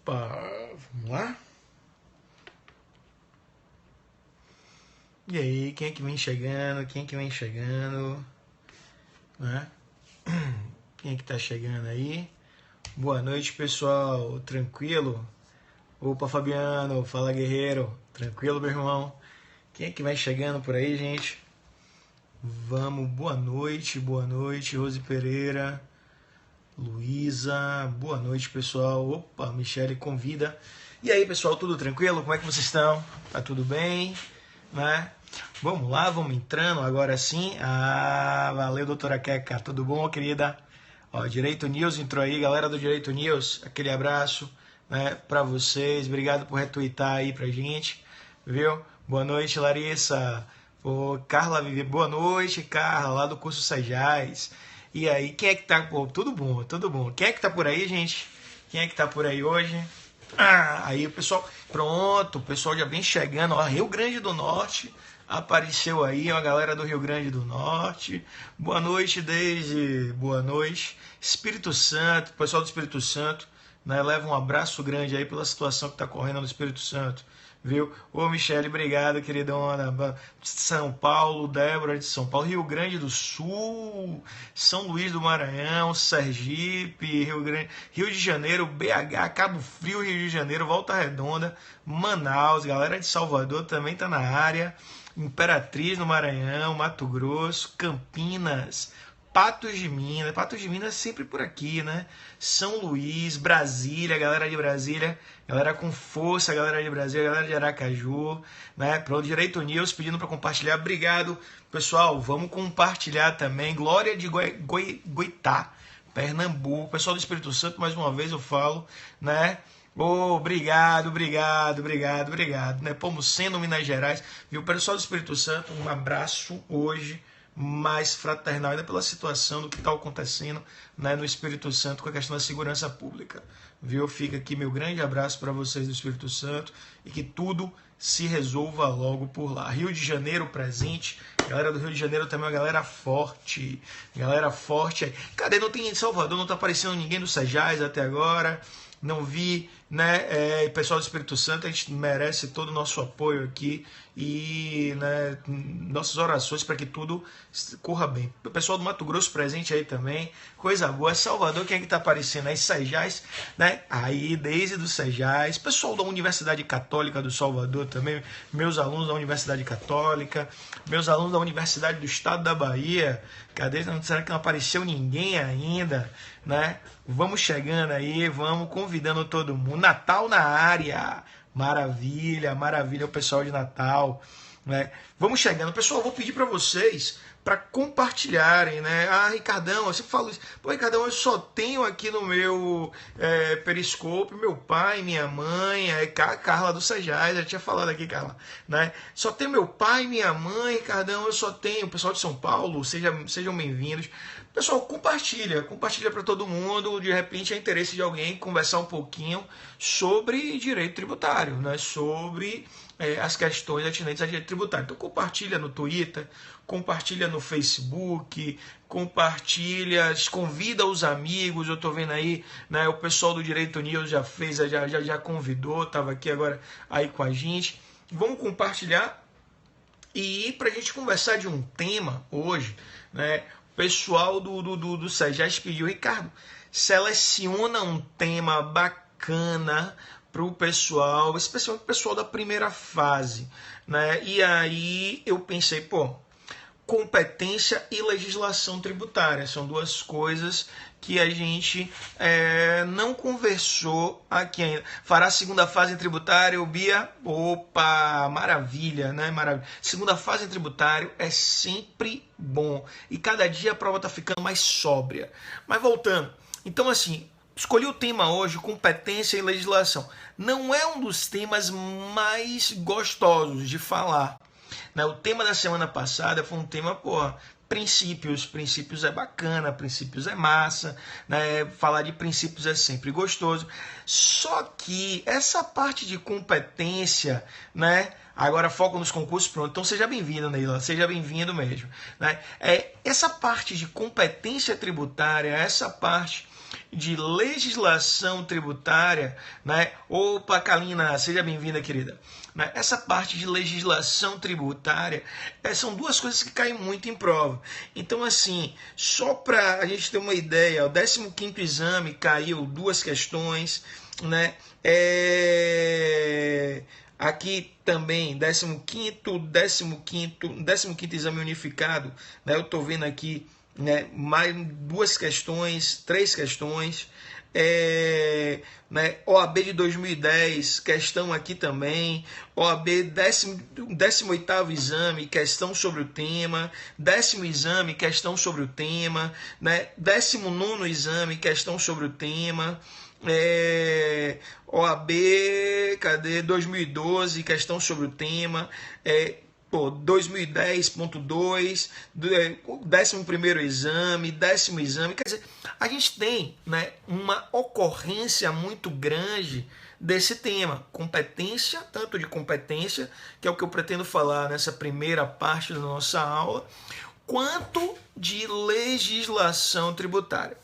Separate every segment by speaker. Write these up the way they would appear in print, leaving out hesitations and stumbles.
Speaker 1: Opa, vamos lá? E aí, quem é que vem chegando? Quem é que vem chegando? Né? Quem é que tá chegando aí? Boa noite, pessoal. Tranquilo? Opa, Fabiano. Fala, guerreiro. Tranquilo, meu irmão? Quem é que vem chegando por aí, gente? Vamos, boa noite, Rose Pereira, Luísa, boa noite, pessoal. Opa, Michele convida. E aí, pessoal, tudo tranquilo? Como é que vocês estão? Tá tudo bem? Né? Vamos lá, vamos entrando agora sim. Valeu, doutora Keka. Tudo bom, querida? Ó, Direito News entrou aí, galera do Direito News. Aquele abraço, né, pra vocês. Obrigado por retweetar aí pra gente, viu? Boa noite, Larissa. Pô, Carla Vivi, boa noite, Carla, lá do curso Sajais. E aí, quem é que tá? Pô, tudo bom, tudo bom. Quem é que tá por aí, gente? Quem é que tá por aí hoje? Aí o pessoal, pronto, o pessoal já vem chegando, ó, Rio Grande do Norte, apareceu aí, ó, a galera do Rio Grande do Norte. Boa noite, Deise, boa noite. Espírito Santo, pessoal do Espírito Santo, né, leva um abraço grande aí pela situação que tá correndo no Espírito Santo, viu? Ô, Michele, obrigado, queridona. São Paulo, Débora de São Paulo, Rio Grande do Sul, São Luís do Maranhão, Sergipe, Rio de Janeiro, BH, Cabo Frio, Rio de Janeiro, Volta Redonda, Manaus, galera de Salvador também tá na área, Imperatriz no Maranhão, Mato Grosso, Campinas, Patos de Minas sempre por aqui, né? São Luís, Brasília, galera de Brasília, galera com força, galera de Brasília, galera de Aracaju, né? Pronto, Direito News pedindo para compartilhar, obrigado, pessoal, vamos compartilhar também. Glória de Goitá, Pernambuco, pessoal do Espírito Santo, mais uma vez eu falo, né? Oh, obrigado, né? Pomuceno, Minas Gerais, viu? Pessoal do Espírito Santo, um abraço hoje mais fraternal, ainda pela situação do que está acontecendo, né, no Espírito Santo com a questão da segurança pública. Viu? Fica aqui meu grande abraço para vocês do Espírito Santo e que tudo se resolva logo por lá. Rio de Janeiro presente, galera do Rio de Janeiro também, uma galera forte aí. Cadê? Não tem em Salvador, não está aparecendo ninguém do Sajais até agora. Não vi, né? Pessoal do Espírito Santo, a gente merece todo o nosso apoio aqui e, né, nossas orações para que tudo corra bem. O pessoal do Mato Grosso presente aí também, coisa boa. Salvador, quem é que tá aparecendo aí? Sajais, né? Aí, desde do Sajais, pessoal da Universidade Católica do Salvador também, meus alunos da Universidade Católica, meus alunos da Universidade do Estado da Bahia. Cadê? Será que não apareceu ninguém ainda, né? Vamos chegando aí, vamos convidando todo mundo. Natal na área, maravilha, o pessoal de Natal, né? Vamos chegando, pessoal. Eu vou pedir para vocês para compartilharem, né? Ricardão, eu sempre falo isso. Pô, Ricardão, eu só tenho aqui no meu Periscope meu pai, minha mãe, Carla do Sajais, já tinha falado aqui, Carla, né? Só tem meu pai, minha mãe, Ricardão, eu só tenho. O pessoal de São Paulo, sejam bem-vindos. Pessoal, compartilha para todo mundo. De repente é interesse de alguém conversar um pouquinho sobre direito tributário, né? Sobre as questões atinentes a direito tributário. Então compartilha no Twitter, compartilha no Facebook, compartilha, convida os amigos. Eu estou vendo aí, né? O pessoal do Direito News já fez, já convidou, estava aqui agora aí com a gente. Vamos compartilhar e para a gente conversar de um tema hoje, né? O pessoal do Sajais pediu, Ricardo, seleciona um tema bacana para o pessoal, especialmente o pessoal da primeira fase, né? E aí eu pensei, pô, competência e legislação tributária são duas coisas que a gente não conversou aqui ainda. Fará a segunda fase em tributário, Bia? Opa, maravilha, né? Maravilha. Segunda fase em tributário é sempre bom. E cada dia a prova está ficando mais sóbria. Mas voltando. Então, assim, escolhi o tema hoje, competência e legislação. Não é um dos temas mais gostosos de falar. O tema da semana passada foi um tema, princípios é bacana, princípios é massa, né? Falar de princípios é sempre gostoso. Só que essa parte de competência, né? Agora foco nos concursos, pronto. Então seja bem-vindo, Neila, seja bem-vindo mesmo. Né? Essa parte de competência tributária, essa parte de legislação tributária, né? Opa, Kalina, seja bem-vinda, querida. Né? Essa parte de legislação tributária são duas coisas que caem muito em prova. Então, assim, só para a gente ter uma ideia, o 15º exame caiu 2 questões, né? Aqui também, 15º exame unificado, né? Eu estou vendo aqui, né, mais 2 questões, 3 questões, né, OAB de 2010, questão aqui também, OAB 18º exame, questão sobre o tema, 10º exame, questão sobre o tema, né, 19º exame, questão sobre o tema, OAB, cadê? 2012, questão sobre o tema, 2010.2, 11º exame, 10º exame, quer dizer, a gente tem, né, uma ocorrência muito grande desse tema, competência, tanto de competência, que é o que eu pretendo falar nessa primeira parte da nossa aula, quanto de legislação tributária.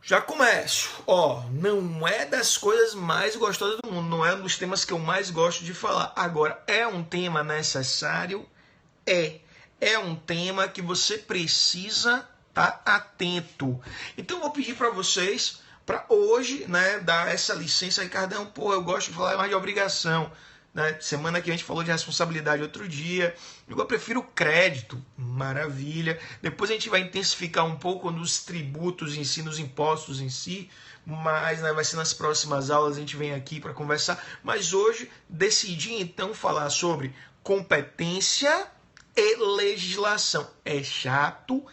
Speaker 1: Já começo, não é das coisas mais gostosas do mundo, não é um dos temas que eu mais gosto de falar. Agora, é um tema necessário? É um tema que você precisa estar atento. Então, eu vou pedir para vocês, para hoje, né, dar essa licença. Ricardão, eu gosto de falar mais de obrigação. Né? Semana que a gente falou de responsabilidade outro dia. Eu prefiro crédito, maravilha. Depois a gente vai intensificar um pouco nos tributos em si, nos impostos em si, mas né, vai ser nas próximas aulas, a gente vem aqui para conversar. Mas hoje decidi então falar sobre competência e legislação. É chato,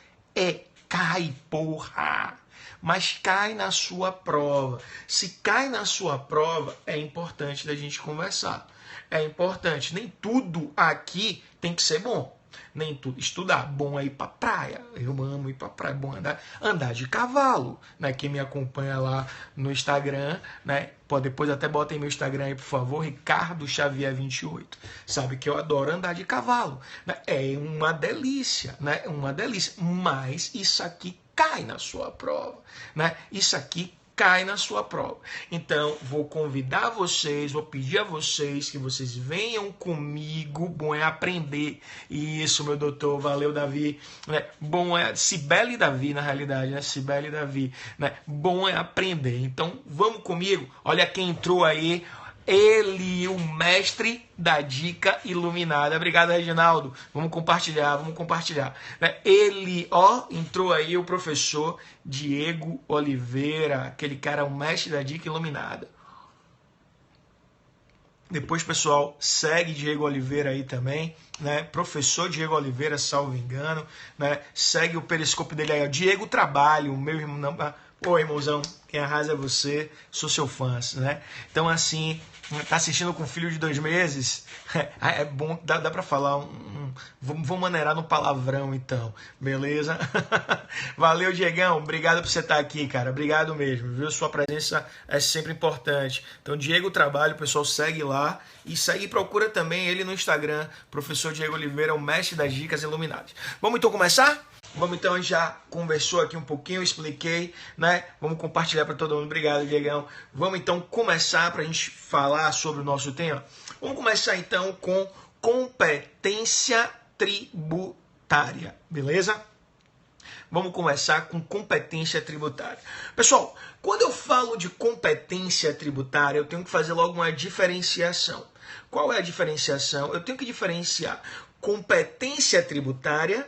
Speaker 1: cai, porra! Mas cai na sua prova. Se cai na sua prova, é importante da gente conversar. É importante. Nem tudo aqui tem que ser bom. Nem tudo. Estudar. Bom é ir pra praia. Eu amo ir pra praia. Bom andar de cavalo. Né? Quem me acompanha lá no Instagram, né? Depois até botem meu Instagram aí, por favor. Ricardo Xavier 28. Sabe que eu adoro andar de cavalo. Né? É uma delícia. Né? Uma delícia. Mas isso aqui cai na sua prova. Né? Isso aqui cai na sua prova. Então, vou convidar vocês, vou pedir a vocês que vocês venham comigo. Bom é aprender. Isso, meu doutor. Valeu, Davi. Né? Bom é... Cibele e Davi, na realidade, né? Cibele e Davi. Né? Bom é aprender. Então, vamos comigo. Olha quem entrou aí. Ele, o mestre da dica iluminada. Obrigado, Reginaldo. Vamos compartilhar. Ele, entrou aí o professor Diego Oliveira. Aquele cara, o mestre da dica iluminada. Depois, pessoal, segue Diego Oliveira aí também, né? Professor Diego Oliveira, salvo engano, né? Segue o periscópio dele aí, Diego Trabalho, meu irmão. Pô, irmãozão, quem arrasa é você, sou seu fã, né? Então, assim, tá assistindo com filho de 2 meses? É bom, dá pra falar vamos maneirar no palavrão, então, beleza? Valeu, Diegão, obrigado por você estar aqui, cara, obrigado mesmo, viu? Sua presença é sempre importante. Então, Diego Trabalho, o pessoal segue lá e procura também ele no Instagram, professor Diego Oliveira, o mestre das dicas iluminadas. Vamos então começar? Vamos então, a gente já conversou aqui um pouquinho, eu expliquei, né? Vamos compartilhar para todo mundo. Obrigado, Diegão. Vamos então começar para a gente falar sobre o nosso tema. Vamos começar então com competência tributária, beleza? Vamos começar com competência tributária. Pessoal, quando eu falo de competência tributária, eu tenho que fazer logo uma diferenciação. Qual é a diferenciação? Eu tenho que diferenciar competência tributária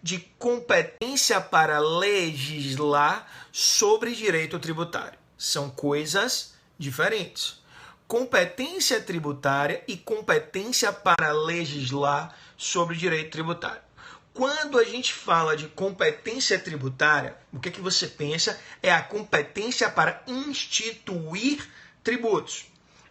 Speaker 1: de competência para legislar sobre direito tributário. São coisas diferentes. Competência tributária e competência para legislar sobre direito tributário. Quando a gente fala de competência tributária, o que você pensa é a competência para instituir tributos.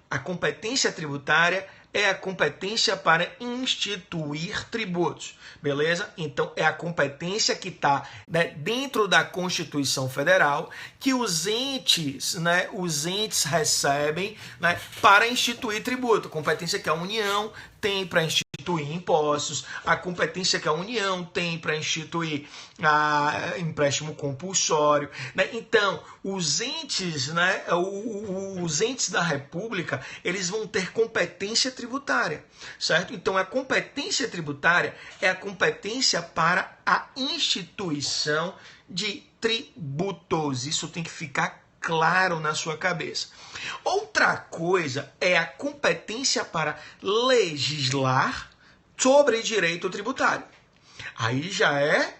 Speaker 1: A competência tributária é a competência para instituir tributos, beleza? Então, é a competência que está, né, dentro da Constituição Federal, que os entes recebem, né, para instituir tributo. Competência que a União tem para instituir impostos, a competência que a União tem para instituir empréstimo compulsório, né? Então, os entes da República, eles vão ter competência tributária, certo? Então, a competência tributária é a competência para a instituição de tributos. Isso tem que ficar claro na sua cabeça. Outra coisa é a competência para legislar sobre direito tributário. Aí já é,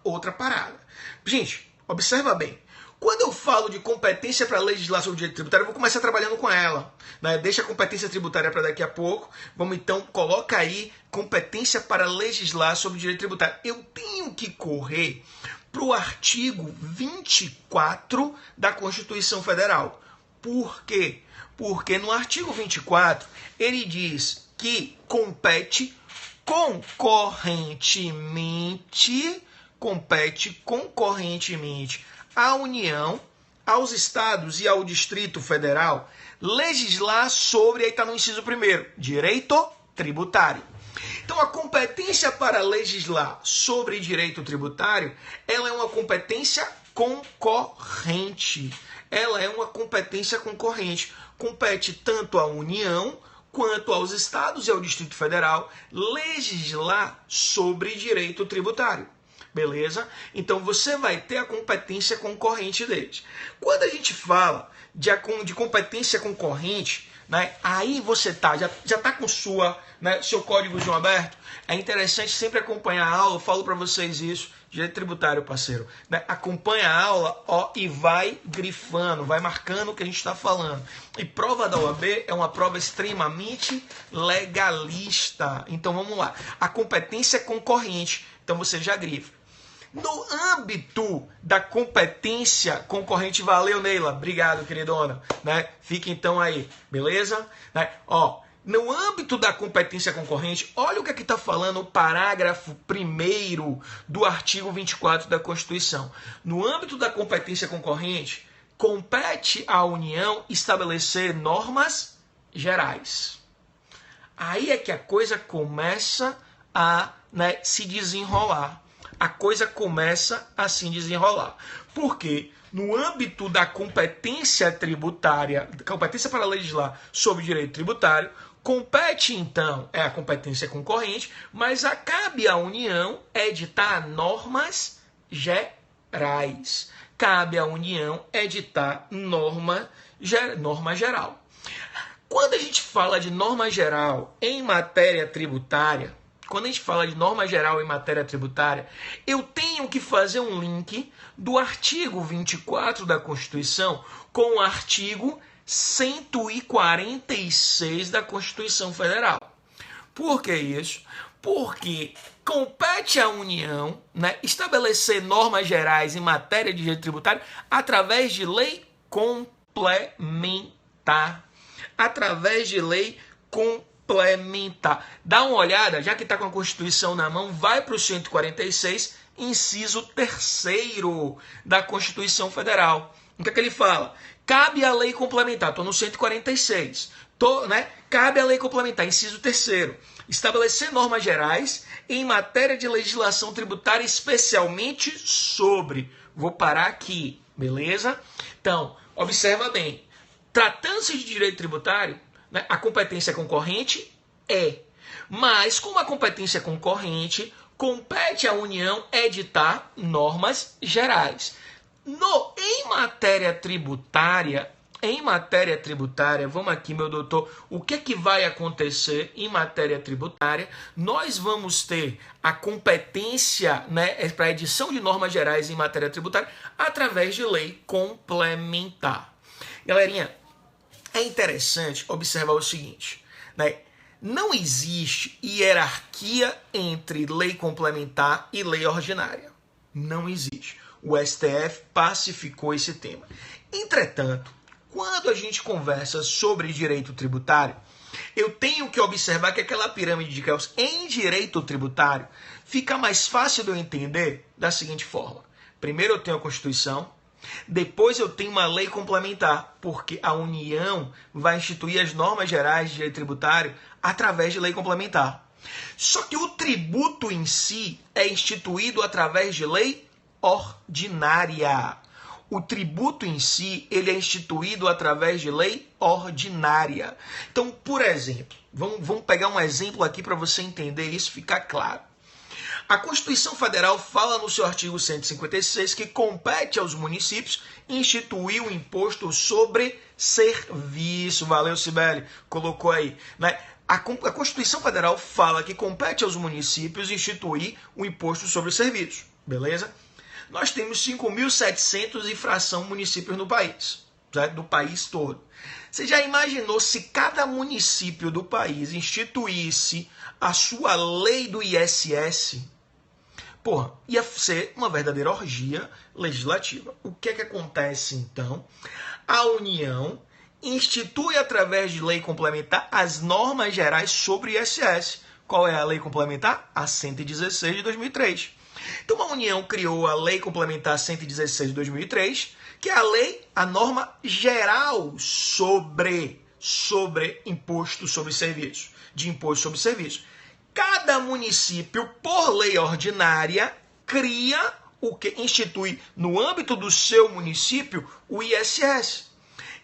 Speaker 1: outra parada. Gente, observa bem. Quando eu falo de competência para legislar sobre direito tributário, eu vou começar trabalhando com ela, né? Deixa a competência tributária para daqui a pouco. Vamos então, coloca aí competência para legislar sobre direito tributário. Eu tenho que correr para o artigo 24 da Constituição Federal. Por quê? Porque no artigo 24 ele diz que compete concorrentemente à União, aos estados e ao Distrito Federal legislar sobre, aí está no inciso 1º, direito tributário. Então, a competência para legislar sobre direito tributário, ela é uma competência concorrente. Ela é uma competência concorrente. Compete tanto à União quanto aos estados e ao Distrito Federal legislar sobre direito tributário. Beleza? Então, você vai ter a competência concorrente deles. Quando a gente fala de competência concorrente, né, aí você já tá com seu códigozinho aberto. É interessante sempre acompanhar a aula, eu falo para vocês isso, direito tributário, parceiro. Né? Acompanha a aula, e vai grifando, vai marcando o que a gente está falando. E prova da OAB é uma prova extremamente legalista. Então vamos lá. A competência concorrente. Então você já grifa. No âmbito da competência concorrente, valeu, Neila, obrigado, queridona, né? Fica então aí, beleza? Né? No âmbito da competência concorrente, olha o que aqui está falando o parágrafo 1º do artigo 24 da Constituição. No âmbito da competência concorrente, compete à União estabelecer normas gerais. Aí é que a coisa começa a se desenrolar. A coisa começa a se desenrolar. Porque no âmbito da competência tributária, competência para legislar sobre direito tributário, compete então, é a competência concorrente, mas cabe à União editar normas gerais. Cabe à União editar norma geral. Quando a gente fala de norma geral em matéria tributária, eu tenho que fazer um link do artigo 24 da Constituição com o artigo 146 da Constituição Federal. Por que isso? Porque compete à União, estabelecer normas gerais em matéria de direito tributário através de lei complementar. Dá uma olhada, já que está com a Constituição na mão, vai para o 146, inciso 3º da Constituição Federal. O que é que ele fala? Cabe a lei complementar, estou no 146, cabe a lei complementar, inciso 3º, estabelecer normas gerais em matéria de legislação tributária, especialmente sobre... Vou parar aqui, beleza? Então, observa bem, tratando-se de direito tributário, a competência concorrente mas como a competência concorrente, compete à União editar normas gerais. Em matéria tributária, vamos aqui, meu doutor, o que vai acontecer em matéria tributária? Nós vamos ter a competência para a edição de normas gerais em matéria tributária através de lei complementar. Galerinha, é interessante observar o seguinte, não existe hierarquia entre lei complementar e lei ordinária. Não existe. O STF pacificou esse tema. Entretanto, quando a gente conversa sobre direito tributário, eu tenho que observar que aquela pirâmide de Kelsen em direito tributário fica mais fácil de eu entender da seguinte forma. Primeiro eu tenho a Constituição, depois eu tenho uma lei complementar, porque a União vai instituir as normas gerais de direito tributário através de lei complementar. Só que o tributo em si é instituído através de lei ordinária. O tributo em si, ele é instituído através de lei ordinária. Então, por exemplo, vamos pegar um exemplo aqui para você entender isso, ficar claro. A Constituição Federal fala no seu artigo 156 que compete aos municípios instituir o imposto sobre serviço. Valeu, Cibele, colocou aí, né? A Constituição Federal fala que compete aos municípios instituir o imposto sobre serviço, beleza? Nós temos 5.700 e fração municípios no país, certo? Do país todo. Você já imaginou se cada município do país instituísse a sua lei do ISS? Porra, ia ser uma verdadeira orgia legislativa. O que é que acontece então? A União institui através de lei complementar as normas gerais sobre o ISS. Qual é a lei complementar? A 116 de 2003. Então a União criou a lei complementar 116 de 2003, que é a norma geral sobre imposto sobre serviço, de imposto sobre serviço. Cada município, por lei ordinária, cria o que institui no âmbito do seu município o ISS.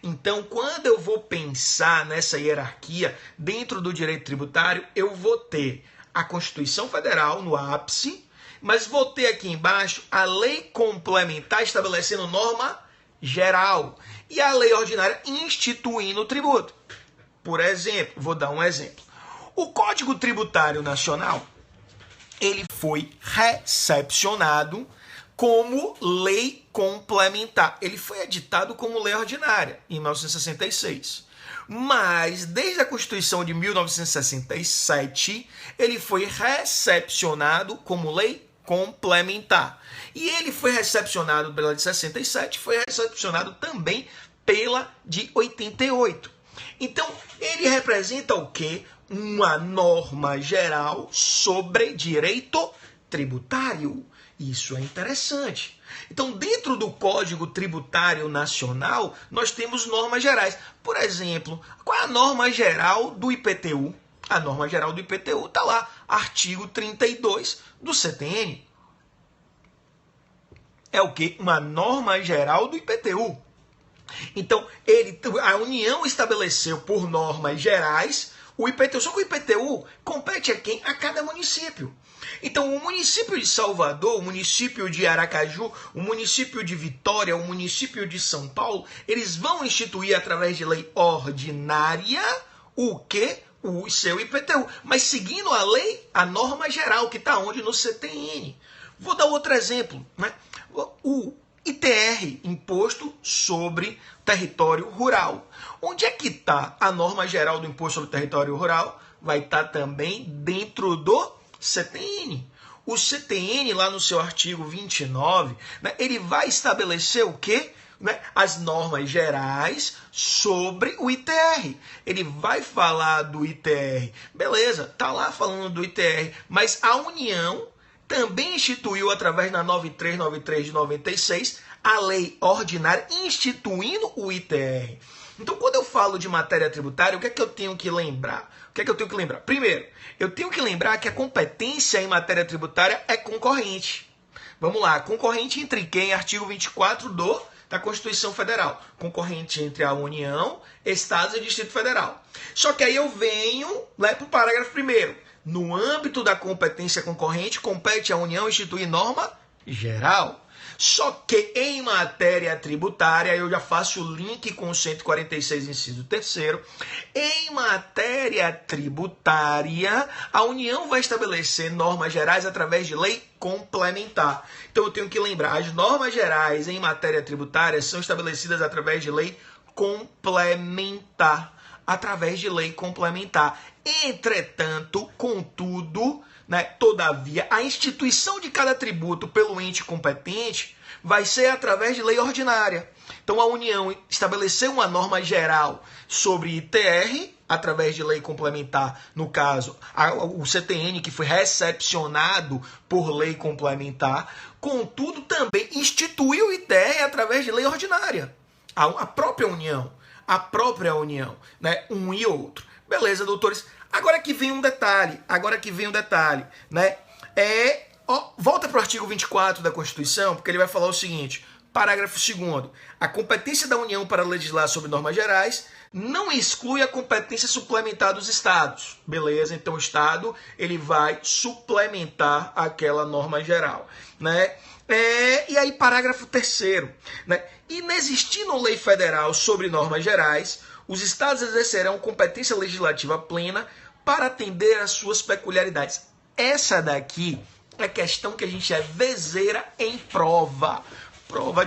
Speaker 1: Então, quando eu vou pensar nessa hierarquia dentro do direito tributário, eu vou ter a Constituição Federal no ápice, mas vou ter aqui embaixo a lei complementar estabelecendo norma geral e a lei ordinária instituindo o tributo. Por exemplo, vou dar um exemplo. O Código Tributário Nacional, ele foi recepcionado como lei complementar. Ele foi editado como lei ordinária em 1966. Mas, desde a Constituição de 1967, ele foi recepcionado como lei complementar. E ele foi recepcionado pela de 67, foi recepcionado também pela de 88. Então, ele representa o quê? Uma norma geral sobre direito tributário. Isso é interessante. Então, dentro do Código Tributário Nacional, nós temos normas gerais. Por exemplo, qual é a norma geral do IPTU? A norma geral do IPTU está lá, artigo 32 do CTN. É o quê? Uma norma geral do IPTU. Então, a União estabeleceu por normas gerais o IPTU. Só que o IPTU compete a quem? A cada município. Então, o município de Salvador, o município de Aracaju, o município de Vitória, o município de São Paulo, eles vão instituir através de lei ordinária o quê? O seu IPTU. Mas seguindo a lei, a norma geral, que está onde? No CTN. Vou dar outro exemplo, né? O ITR, Imposto sobre Território Rural. Onde é que está a norma geral do Imposto sobre Território Rural? Vai estar também dentro do CTN. O CTN, lá no seu artigo 29, né, ele vai estabelecer o quê? Né, as normas gerais sobre o ITR. Ele vai falar do ITR. Beleza, tá lá falando do ITR, mas a União também instituiu, através da 9393 de 96, a lei ordinária instituindo o ITR. Então, quando eu falo de matéria tributária, o que é que eu tenho que lembrar? Primeiro, eu tenho que lembrar que a competência em matéria tributária é concorrente. Vamos lá, concorrente entre quem? Artigo 24 da Constituição Federal. Concorrente entre a União, Estados e Distrito Federal. Só que aí eu venho lá para o parágrafo 1º. No âmbito da competência concorrente, compete à União instituir norma geral. Só que em matéria tributária, eu já faço o link com o 146, inciso 3º. Em matéria tributária, a União vai estabelecer normas gerais através de lei complementar. Então eu tenho que lembrar, as normas gerais em matéria tributária são estabelecidas através de lei complementar. Através de lei complementar. Entretanto, contudo, né, todavia, a instituição de cada tributo pelo ente competente vai ser através de lei ordinária. Então a União estabeleceu uma norma geral sobre ITR, através de lei complementar, no caso, o CTN, que foi recepcionado por lei complementar, contudo também instituiu o ITR através de lei ordinária. A própria União, né? Um e outro. Beleza, doutores? Agora que vem um detalhe, né? Volta para o artigo 24 da Constituição, porque ele vai falar o seguinte, parágrafo 2º, a competência da União para legislar sobre normas gerais não exclui a competência suplementar dos Estados. Beleza? Então o Estado ele vai suplementar aquela norma geral, né? E aí, parágrafo 3º, né? Inexistindo lei federal sobre normas gerais, os Estados exercerão competência legislativa plena para atender às suas peculiaridades. Essa daqui é questão que a gente é vezeira em prova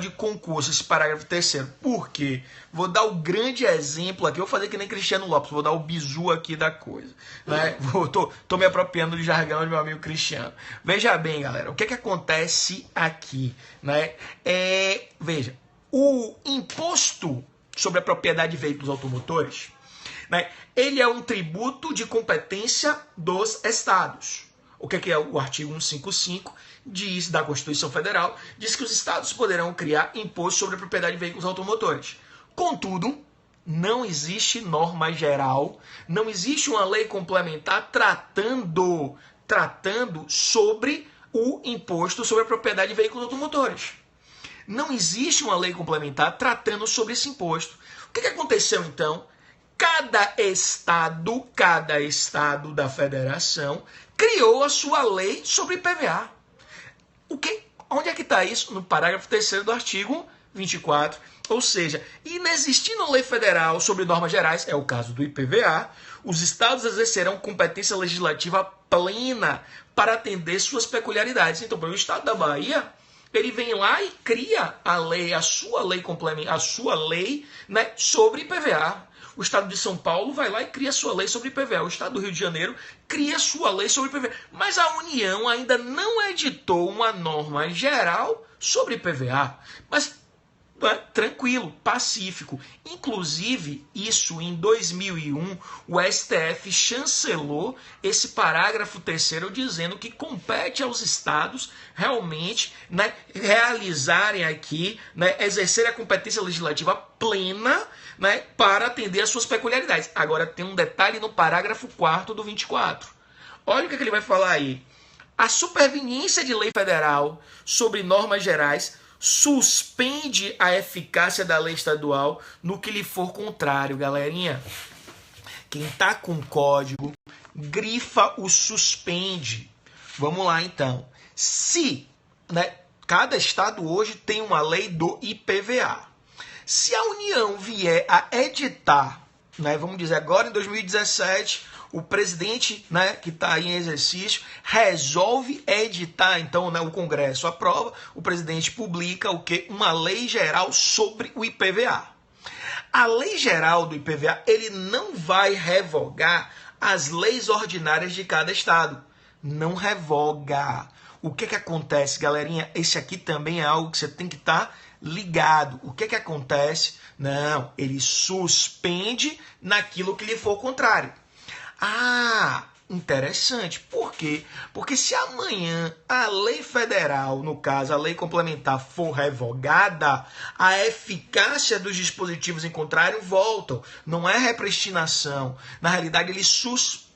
Speaker 1: de concurso, esse parágrafo 3º. Por quê? Vou dar o grande exemplo aqui, vou fazer que nem Cristiano Lopes, vou dar o bizu aqui da coisa, né? Tô me apropriando do jargão do meu amigo Cristiano. Veja bem, galera, o que acontece aqui, né? Veja, o imposto sobre a propriedade de veículos automotores, né? Ele é um tributo de competência dos estados. O que é o artigo 155 da Constituição Federal? Diz que os estados poderão criar imposto sobre a propriedade de veículos automotores. Contudo, não existe norma geral, não existe uma lei complementar tratando sobre o imposto sobre a propriedade de veículos automotores. Não existe uma lei complementar tratando sobre esse imposto. O que aconteceu então? Cada estado da federação criou a sua lei sobre IPVA. Onde é que está isso? No parágrafo 3º do artigo 24. Ou seja, inexistindo lei federal sobre normas gerais, é o caso do IPVA, os estados exercerão competência legislativa plena para atender suas peculiaridades. Então, o estado da Bahia, ele vem lá e cria a sua lei complementar, a sua lei, né, sobre IPVA. O estado de São Paulo vai lá e cria sua lei sobre IPVA. O estado do Rio de Janeiro cria sua lei sobre IPVA. Mas a União ainda não editou uma norma geral sobre IPVA. Mas tranquilo, pacífico. Inclusive, isso em 2001, o STF chancelou esse parágrafo 3º dizendo que compete aos estados realmente, né, realizarem aqui, né, exercer a competência legislativa plena, né, para atender às suas peculiaridades. Agora tem um detalhe no parágrafo 4º do 24. Olha o que ele vai falar aí. A superveniência de lei federal sobre normas gerais suspende a eficácia da lei estadual no que lhe for contrário, galerinha. Quem tá com código, grifa o suspende. Vamos lá, então. Se, né, cada estado hoje tem uma lei do IPVA. Se a União vier a editar, né, vamos dizer agora em 2017, o presidente, né, que está aí em exercício, resolve editar, então, né, o Congresso aprova, o presidente publica o quê? Uma lei geral sobre o IPVA. A lei geral do IPVA, ele não vai revogar as leis ordinárias de cada estado. Não revoga. O que acontece, galerinha? Esse aqui também é algo que você tem que estar ligado. O que acontece? Não, ele suspende naquilo que lhe for contrário. Ah, interessante. Por quê? Porque se amanhã a lei federal, no caso a lei complementar, for revogada, a eficácia dos dispositivos em contrário voltam. Não é repristinação. Na realidade, ele suspende.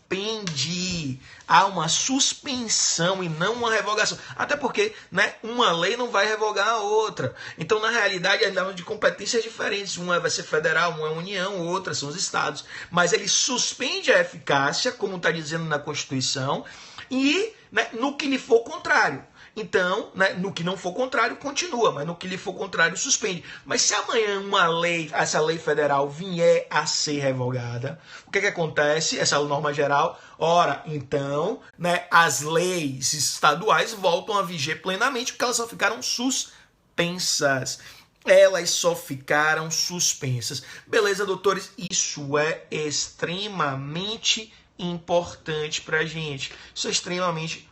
Speaker 1: Há uma suspensão e não uma revogação. Até porque, né, uma lei não vai revogar a outra. Então, na realidade, andamos de competências diferentes. Uma vai ser federal, uma é União, outra são os estados. Mas ele suspende a eficácia, como está dizendo na Constituição, e, né, no que lhe for contrário. Então, né, no que não for contrário, continua, mas no que lhe for contrário, suspende. Mas se amanhã essa lei federal vier a ser revogada, o que acontece? Essa norma geral, ora, então, né, as leis estaduais voltam a viger plenamente, porque elas só ficaram suspensas. Beleza, doutores? Isso é extremamente importante pra gente. Isso é extremamente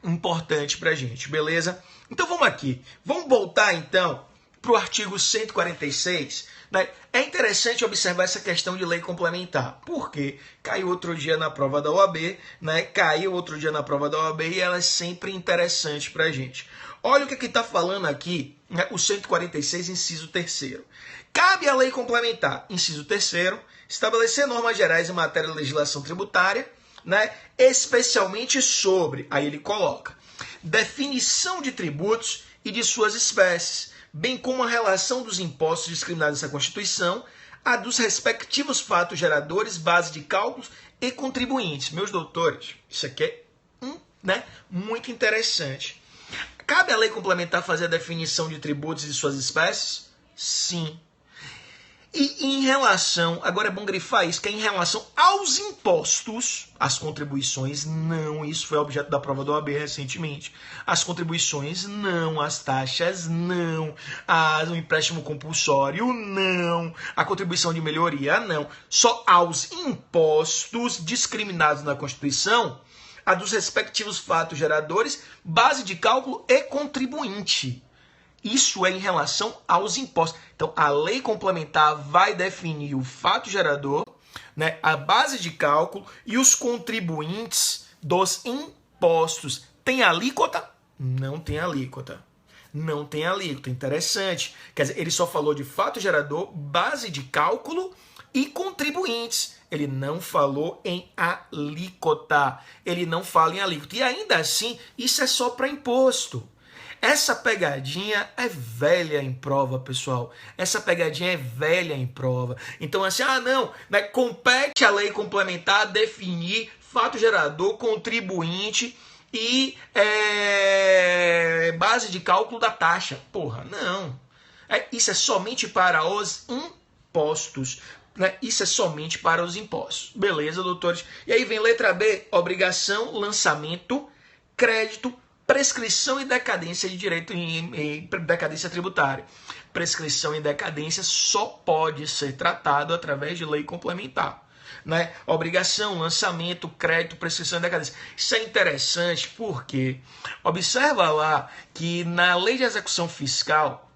Speaker 1: importante pra gente, beleza? Então vamos aqui. Vamos voltar então para o artigo 146, né, é interessante observar essa questão de lei complementar. Porque caiu outro dia na prova da OAB, né, e ela é sempre interessante para a gente. Olha o que está falando aqui, né, o 146, inciso 3º. Cabe à lei complementar, inciso 3º, estabelecer normas gerais em matéria de legislação tributária, né, especialmente sobre, aí ele coloca, definição de tributos e de suas espécies, bem como a relação dos impostos discriminados nessa Constituição, a dos respectivos fatos geradores, base de cálculos e contribuintes. Meus doutores, isso aqui é muito interessante. Cabe à lei complementar fazer a definição de tributos e de suas espécies? Sim. E em relação, agora é bom grifar isso, que é em relação aos impostos, as contribuições não, isso foi objeto da prova do OAB recentemente, as contribuições não, as taxas não, o empréstimo compulsório não, a contribuição de melhoria não, só aos impostos discriminados na Constituição, a dos respectivos fatos geradores, base de cálculo e contribuinte. Isso é em relação aos impostos. Então, a lei complementar vai definir o fato gerador, né, a base de cálculo e os contribuintes dos impostos. Tem alíquota? Não tem alíquota. Não tem alíquota. Interessante. Quer dizer, ele só falou de fato gerador, base de cálculo e contribuintes. Ele não falou em alíquota. Ele não fala em alíquota. E ainda assim, isso é só para imposto. Essa pegadinha é velha em prova, pessoal. Essa pegadinha é velha em prova. Então, assim, não, né, compete à lei complementar definir fato gerador, contribuinte e base de cálculo da taxa. Porra, não. Isso é somente para os impostos. Né? Isso é somente para os impostos. Beleza, doutores? E aí vem letra B, obrigação, lançamento, crédito, prescrição e decadência de direito em decadência tributária. Prescrição e decadência só pode ser tratado através de lei complementar. Né? Obrigação, lançamento, crédito, prescrição e decadência. Isso é interessante porque observa lá que na lei de execução fiscal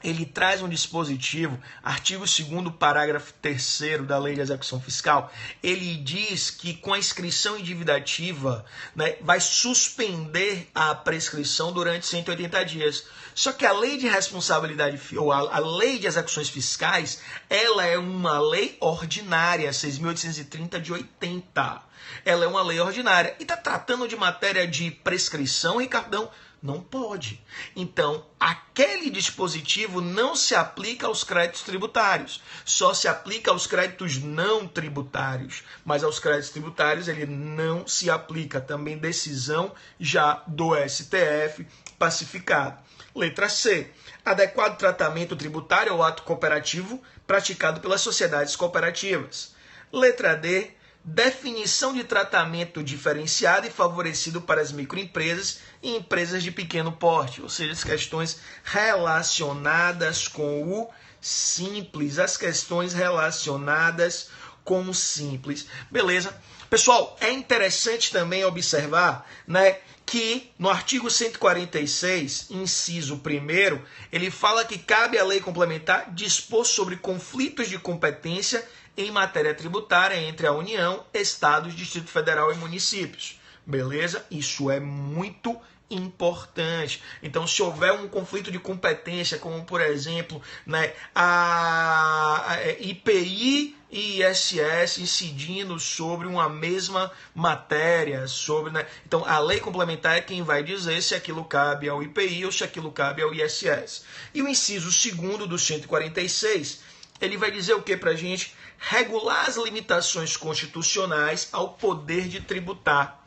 Speaker 1: ele traz um dispositivo, artigo 2º, parágrafo 3º da Lei de Execução Fiscal, ele diz que com a inscrição em dívida ativa, né, vai suspender a prescrição durante 180 dias. Só que a Lei de Responsabilidade, ou a Lei de Execuções Fiscais, ela é uma lei ordinária, 6.830 de 80. Ela é uma lei ordinária. E está tratando de matéria de prescrição, Ricardão? Não pode. Então, aquele dispositivo não se aplica aos créditos tributários. Só se aplica aos créditos não tributários. Mas aos créditos tributários ele não se aplica. Também decisão já do STF pacificado. Letra C. Adequado tratamento tributário ao ato cooperativo praticado pelas sociedades cooperativas. Letra D. Definição de tratamento diferenciado e favorecido para as microempresas e empresas de pequeno porte, ou seja, as questões relacionadas com o simples, as questões relacionadas com o simples. Beleza? Pessoal, é interessante também observar, né, que no artigo 146, inciso 1º, ele fala que cabe à lei complementar dispor sobre conflitos de competência em matéria tributária entre a União, Estados, Distrito Federal e municípios. Beleza? Isso é muito importante. Então, se houver um conflito de competência, como por exemplo, né, a IPI e ISS incidindo sobre uma mesma matéria, né? Então a lei complementar é quem vai dizer se aquilo cabe ao IPI ou se aquilo cabe ao ISS. E o inciso 2º do 146, ele vai dizer o que para a gente? Regular as limitações constitucionais ao poder de tributar.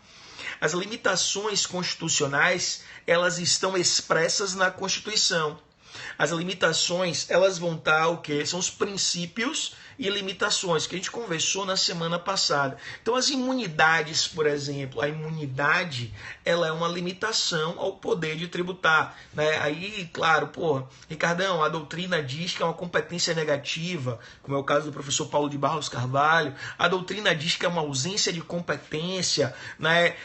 Speaker 1: As limitações constitucionais, elas estão expressas na Constituição. As limitações, elas vão estar o quê? São os princípios e limitações, que a gente conversou na semana passada. Então, as imunidades, por exemplo, a imunidade, ela é uma limitação ao poder de tributar, né? Aí, claro, Ricardão, a doutrina diz que é uma competência negativa, como é o caso do professor Paulo de Barros Carvalho. A doutrina diz que é uma ausência de competência, né?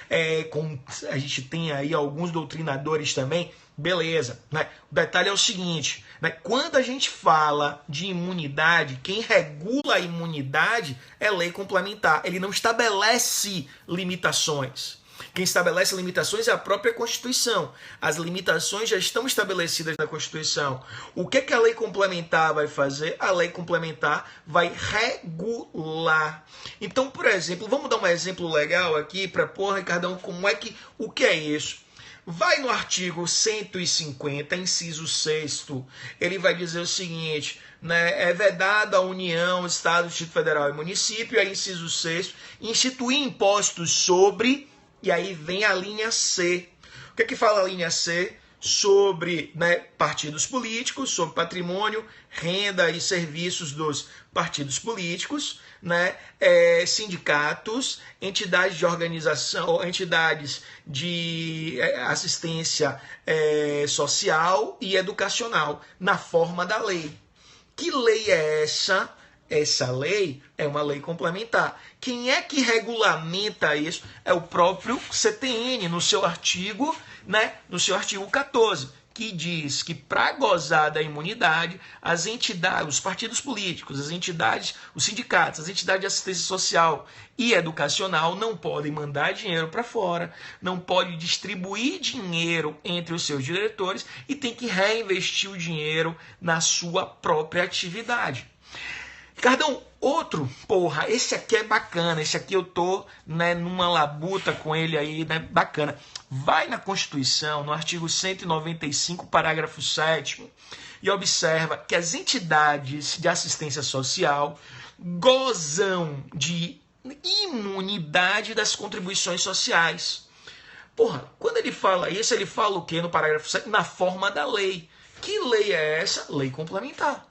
Speaker 1: A gente tem aí alguns doutrinadores também. Beleza, né? O detalhe é o seguinte, né? Quando a gente fala de imunidade, quem regula a imunidade é lei complementar. Ele não estabelece limitações. Quem estabelece limitações é a própria Constituição. As limitações já estão estabelecidas na Constituição. O que a lei complementar vai fazer? A lei complementar vai regular. Então, por exemplo, vamos dar um exemplo legal aqui para Ricardão, o que é isso? Vai no artigo 150, inciso 6º, ele vai dizer o seguinte, né, é vedado à União, Estado, Distrito Federal e Município, aí inciso 6º, instituir impostos sobre, e aí vem a linha C. O que fala a linha C? Sobre, né, partidos políticos, sobre patrimônio, renda e serviços dos partidos políticos, né, sindicatos, entidades de organização, entidades de assistência social e educacional, na forma da lei. Que lei é essa? Essa lei é uma lei complementar. Quem é que regulamenta isso? É o próprio CTN, no seu artigo, né, no seu artigo 14, que diz que para gozar da imunidade, as entidades, os partidos políticos, as entidades, os sindicatos, as entidades de assistência social e educacional não podem mandar dinheiro para fora, não podem distribuir dinheiro entre os seus diretores e tem que reinvestir o dinheiro na sua própria atividade. Ricardão, outro, esse aqui é bacana, esse aqui eu tô, né, numa labuta com ele aí, né, bacana. Vai na Constituição, no artigo 195, parágrafo 7º, e observa que as entidades de assistência social gozam de imunidade das contribuições sociais. Quando ele fala isso, ele fala o quê no parágrafo 7? Na forma da lei. Que lei é essa? Lei complementar.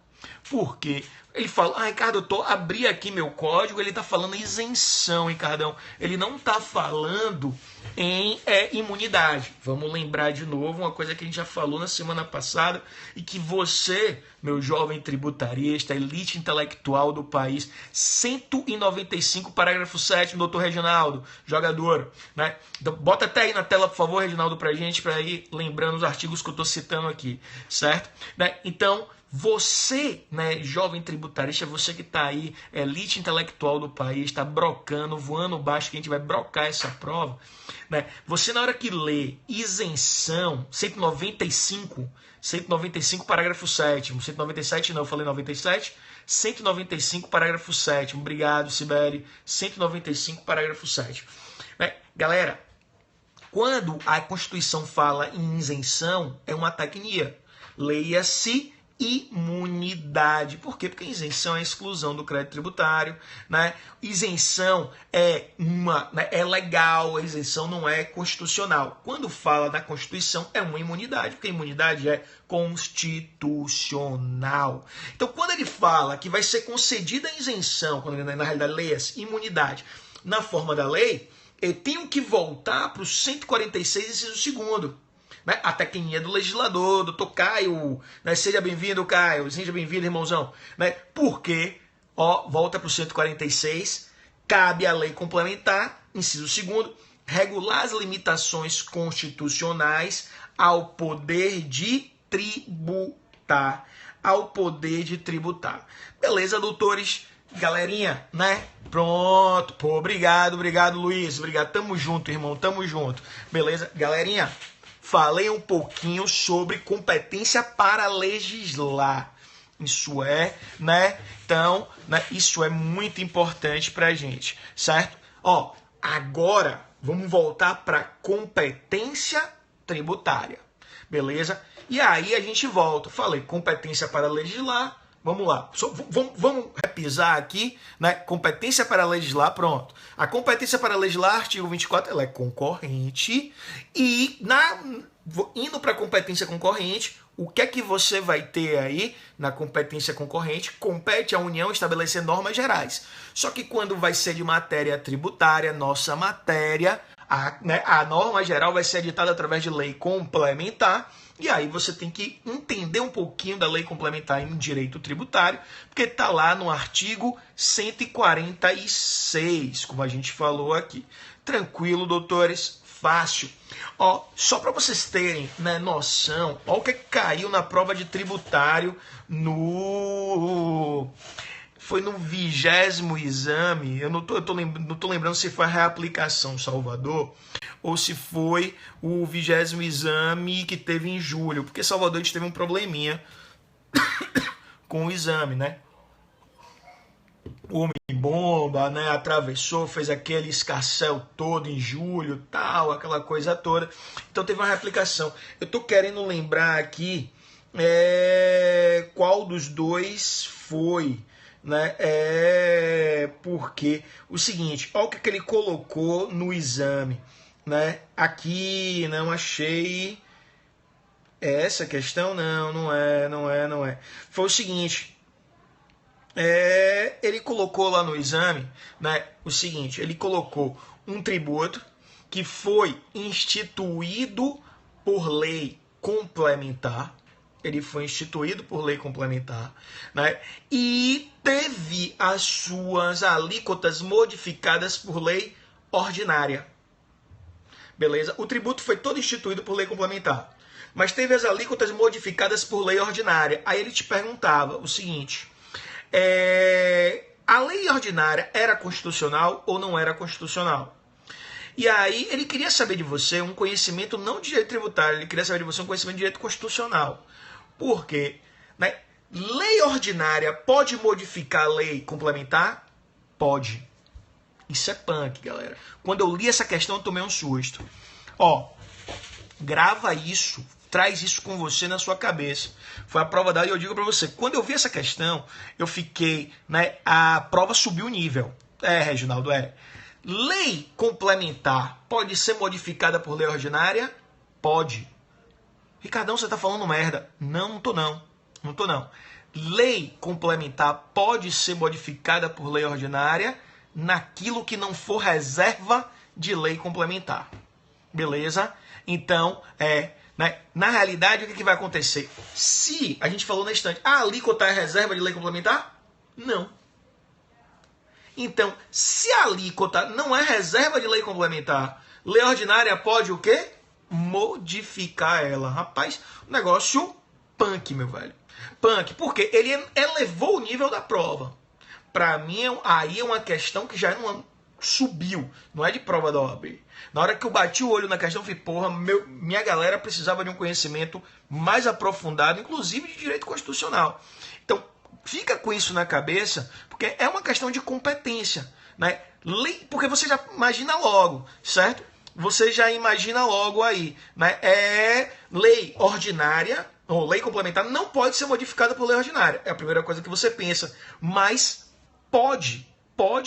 Speaker 1: Por quê? Ele fala, Ricardo, abri aqui meu código, ele está falando em isenção, Ricardão. Ele não está falando em imunidade. Vamos lembrar de novo uma coisa que a gente já falou na semana passada e que você, meu jovem tributarista, elite intelectual do país, 195, parágrafo 7º, doutor Reginaldo, jogador, né? Então, bota até aí na tela, por favor, Reginaldo, pra gente, para ir lembrando os artigos que eu estou citando aqui, certo? Né? Então, você, né, jovem tributarista, você que está aí, elite intelectual do país, está brocando, voando baixo, que a gente vai brocar essa prova, né? Você, na hora que lê isenção, 195, parágrafo 7º, 197 não, eu falei 97, 195, parágrafo 7º, obrigado, Sibeli, 195, parágrafo 7º. Né? Galera, quando a Constituição fala em isenção, é uma tecnia, leia-se imunidade. Por quê? Porque isenção é a exclusão do crédito tributário, né? Isenção é legal, a isenção não é constitucional. Quando fala da Constituição, é uma imunidade, porque a imunidade é constitucional. Então, quando ele fala que vai ser concedida a isenção, quando na realidade leia-se imunidade na forma da lei, eu tenho que voltar para o 146, inciso 2º. Né? A tecnia do legislador, doutor Caio, né? Seja bem-vindo, Caio, seja bem-vindo, irmãozão, né? Porque, volta para o 146, cabe à lei complementar, inciso 2º, regular as limitações constitucionais ao poder de tributar, Beleza, doutores? Galerinha, né? Pronto, obrigado, Luiz, obrigado, tamo junto, irmão, tamo junto, beleza? Galerinha, falei um pouquinho sobre competência para legislar. Isso né? Então, né, isso é muito importante para a gente, certo? Agora vamos voltar para competência tributária, beleza? E aí a gente volta. Falei competência para legislar. Vamos lá, vamos repisar aqui, né? Competência para legislar, pronto. A competência para legislar, artigo 24, ela é concorrente e indo para a competência concorrente, O que é que você vai ter aí na competência concorrente? Compete à União estabelecer normas gerais. Só que quando vai ser de matéria tributária, nossa matéria, a norma geral vai ser editada através de lei complementar. E aí você tem que entender um pouquinho da lei complementar em direito tributário, porque está lá no artigo 146, como a gente falou aqui. Tranquilo, doutores? Fácil. Ó, só para vocês terem, né, noção, ó, o que caiu na prova de tributário foi no 20º exame. Eu não tô lembrando se foi a reaplicação Salvador ou se foi o 20º exame que teve em julho, porque Salvador a gente teve um probleminha com o exame, né? O homem-bomba, né, atravessou, fez aquele escarcéu todo em julho, tal, aquela coisa toda. Então teve uma reaplicação. Eu tô querendo lembrar aqui qual dos dois foi, né? Porque o seguinte, olha o que ele colocou no exame, né? Aqui não achei essa questão, não é. Foi o seguinte. Ele colocou lá no exame, né, o seguinte, ele colocou um tributo que foi instituído por lei complementar, né, e teve as suas alíquotas modificadas por lei ordinária. Beleza? O tributo foi todo instituído por lei complementar, mas teve as alíquotas modificadas por lei ordinária. Aí ele te perguntava o seguinte... a lei ordinária era constitucional ou não era constitucional? E aí ele queria saber de você um conhecimento não de direito tributário, ele queria saber de você um conhecimento de direito constitucional. Por quê? Né? Lei ordinária pode modificar a lei complementar? Pode. Isso é punk, galera. Quando eu li essa questão, eu tomei um susto. Ó, grava isso. Traz isso com você na sua cabeça. Foi a prova dada e eu digo para você, quando eu vi essa questão, eu fiquei, né, a prova subiu o nível. Reginaldo, Lei complementar pode ser modificada por lei ordinária? Pode. Ricardão, você tá falando merda. Não tô não. Lei complementar pode ser modificada por lei ordinária naquilo que não for reserva de lei complementar. Beleza? Então, né? Na realidade, o que vai acontecer? Se, a gente falou na estante, a alíquota é reserva de lei complementar? Não. Então, se a alíquota não é reserva de lei complementar, lei ordinária pode o quê? Modificar ela. Rapaz, negócio punk, meu velho. Punk, porque ele elevou o nível da prova. Para mim, aí é uma questão que já não subiu, não é de prova da OAB. Na hora que eu bati o olho na questão, eu falei, porra, minha galera precisava de um conhecimento mais aprofundado, inclusive de direito constitucional. Então, fica com isso na cabeça, porque é uma questão de competência, né? Porque você já imagina logo, certo? Você já imagina logo aí, né? Lei ordinária, ou lei complementar, não pode ser modificada por lei ordinária. É a primeira coisa que você pensa. Mas pode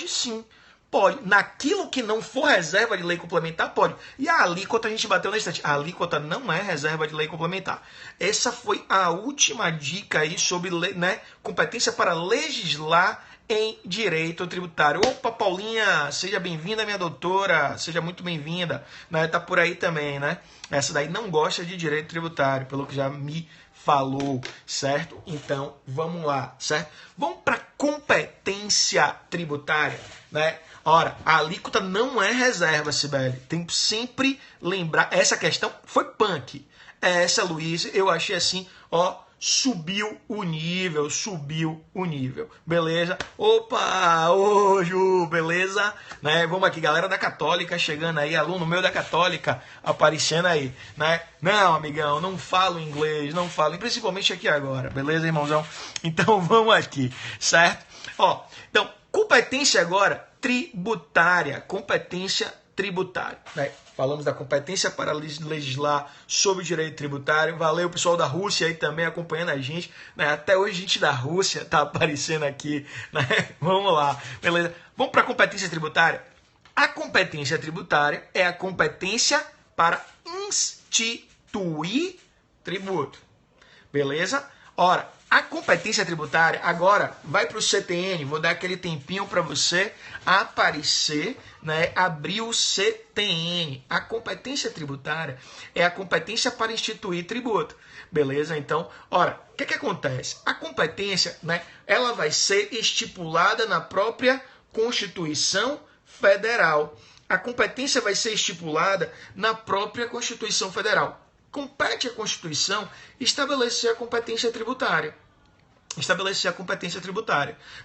Speaker 1: sim. Pode. Naquilo que não for reserva de lei complementar, pode. E a alíquota a gente bateu na estante. A alíquota não é reserva de lei complementar. Essa foi a última dica aí sobre, né, competência para legislar em direito tributário. Opa, Paulinha, seja bem-vinda, minha doutora. Seja muito bem-vinda. Né, tá por aí também, né? Essa daí não gosta de direito tributário, pelo que já me falou, certo? Então, vamos lá, certo? Vamos para competência tributária, né? Ora, a alíquota não é reserva, Sibeli. Tem que sempre lembrar. Essa questão foi punk. Essa, Luiz, eu achei assim, ó, subiu o nível. Beleza? Opa, ô Ju, beleza? Né? Vamos aqui, galera da Católica chegando aí, aluno meu da Católica aparecendo aí, né? Não, amigão, não falo inglês, principalmente aqui agora, beleza, irmãozão? Então, vamos aqui, certo? Ó, então, competência agora tributária, competência tributária, né? Falamos da competência para legislar sobre o direito tributário. Valeu, pessoal da Rússia aí também acompanhando a gente, né? Até hoje gente da Rússia tá aparecendo aqui, né? Vamos lá, beleza? Vamos para a competência tributária? A competência tributária é a competência para instituir tributo. Beleza? Ora, a competência tributária agora vai para o CTN. Vou dar aquele tempinho para você aparecer, né? Abrir o CTN. A competência tributária é a competência para instituir tributo. Beleza? Então, ora, o que acontece? A competência, né? Ela vai ser estipulada na própria Constituição Federal. A competência vai ser estipulada na própria Constituição Federal. Compete à Constituição estabelecer a competência tributária.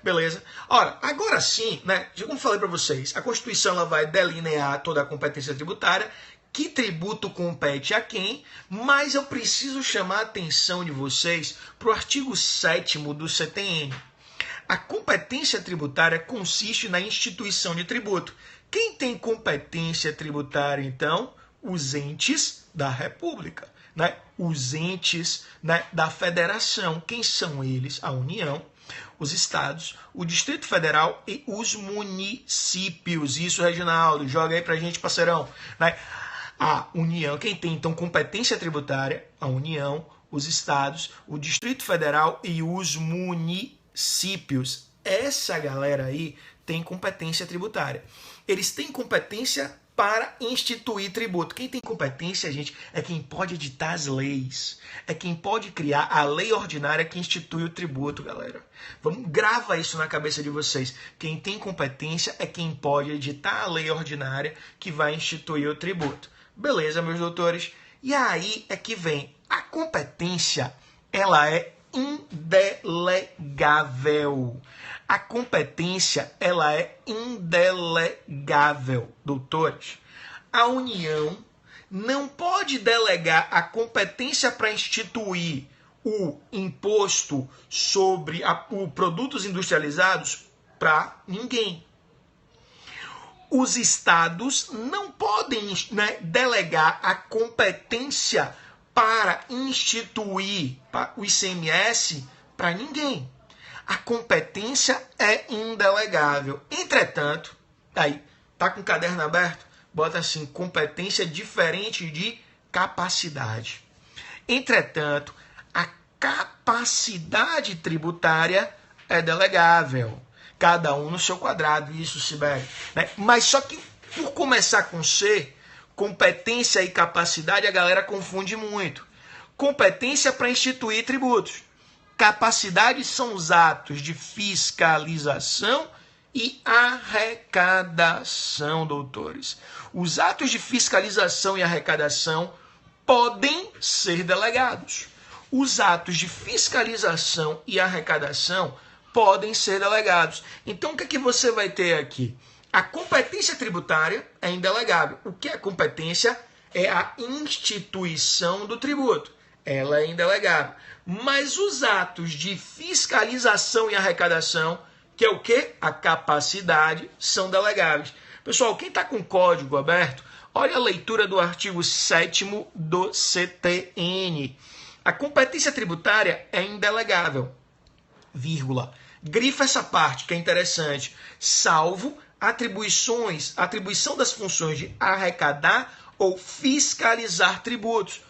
Speaker 1: Beleza? Ora, agora sim, né? Como falei para vocês, a Constituição ela vai delinear toda a competência tributária, que tributo compete a quem, mas eu preciso chamar a atenção de vocês para o artigo 7º do CTN. A competência tributária consiste na instituição de tributo. Quem tem competência tributária, então? Os entes da República, né? Os entes, né, da Federação. Quem são eles? A União, os estados, o Distrito Federal e os municípios. Isso, Reginaldo, joga aí pra gente, parceirão, né? A União, quem tem então competência tributária? A União, os estados, o Distrito Federal e os municípios. Essa galera aí tem competência tributária. Eles têm competência para instituir tributo. Quem tem competência, gente, é quem pode editar as leis. É quem pode criar a lei ordinária que institui o tributo, galera. Grava isso na cabeça de vocês. Quem tem competência é quem pode editar a lei ordinária que vai instituir o tributo. Beleza, meus doutores? E aí é que vem. A competência, ela é indelegável. A competência, ela é indelegável, doutores. A União não pode delegar a competência para instituir o imposto sobre produtos industrializados para ninguém. Os estados não podem, né, delegar a competência para instituir o ICMS para ninguém. A competência é indelegável. Entretanto, aí, tá com o caderno aberto? Bota assim, competência diferente de capacidade. Entretanto, a capacidade tributária é delegável. Cada um no seu quadrado, isso, Sibeli, né? Mas só que, por começar com C, competência e capacidade, a galera confunde muito. Competência para instituir tributos. Capacidade são os atos de fiscalização e arrecadação, doutores. Os atos de fiscalização e arrecadação podem ser delegados. Os atos de fiscalização e arrecadação podem ser delegados. Então, o que é que você vai ter aqui? A competência tributária é indelegável. O que é competência? É a instituição do tributo. Ela é indelegável. Mas os atos de fiscalização e arrecadação, que é o quê? A capacidade, são delegáveis. Pessoal, quem está com o código aberto, olha a leitura do artigo 7º do CTN. A competência tributária é indelegável, vírgula. Grifa essa parte que é interessante. Salvo atribuição das funções de arrecadar ou fiscalizar tributos.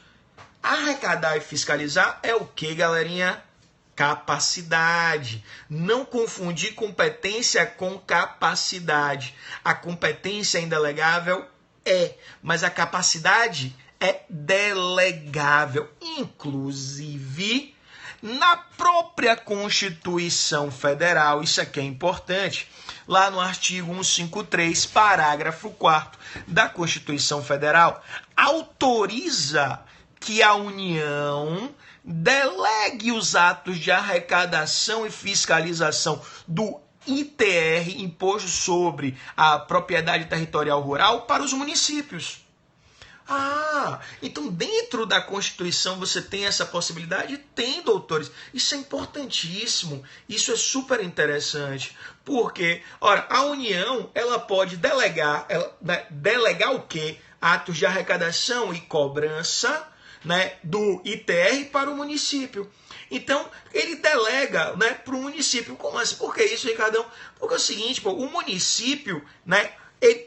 Speaker 1: Arrecadar e fiscalizar é o que, galerinha? Capacidade. Não confundir competência com capacidade. A competência é indelegável? É, mas a capacidade é delegável. Inclusive, na própria Constituição Federal, isso aqui é importante, lá no artigo 153, parágrafo 4º da Constituição Federal, autoriza que a União delegue os atos de arrecadação e fiscalização do ITR, Imposto sobre a Propriedade Territorial Rural, para os municípios. Ah, então dentro da Constituição você tem essa possibilidade? Tem, doutores. Isso é importantíssimo. Isso é super interessante. Porque, ora, a União, ela pode delegar o quê? Atos de arrecadação e cobrança, né, do ITR para o município. Então, ele delega, né, para o município. Como assim? Por que isso, Ricardão? Porque é o seguinte, o município, né,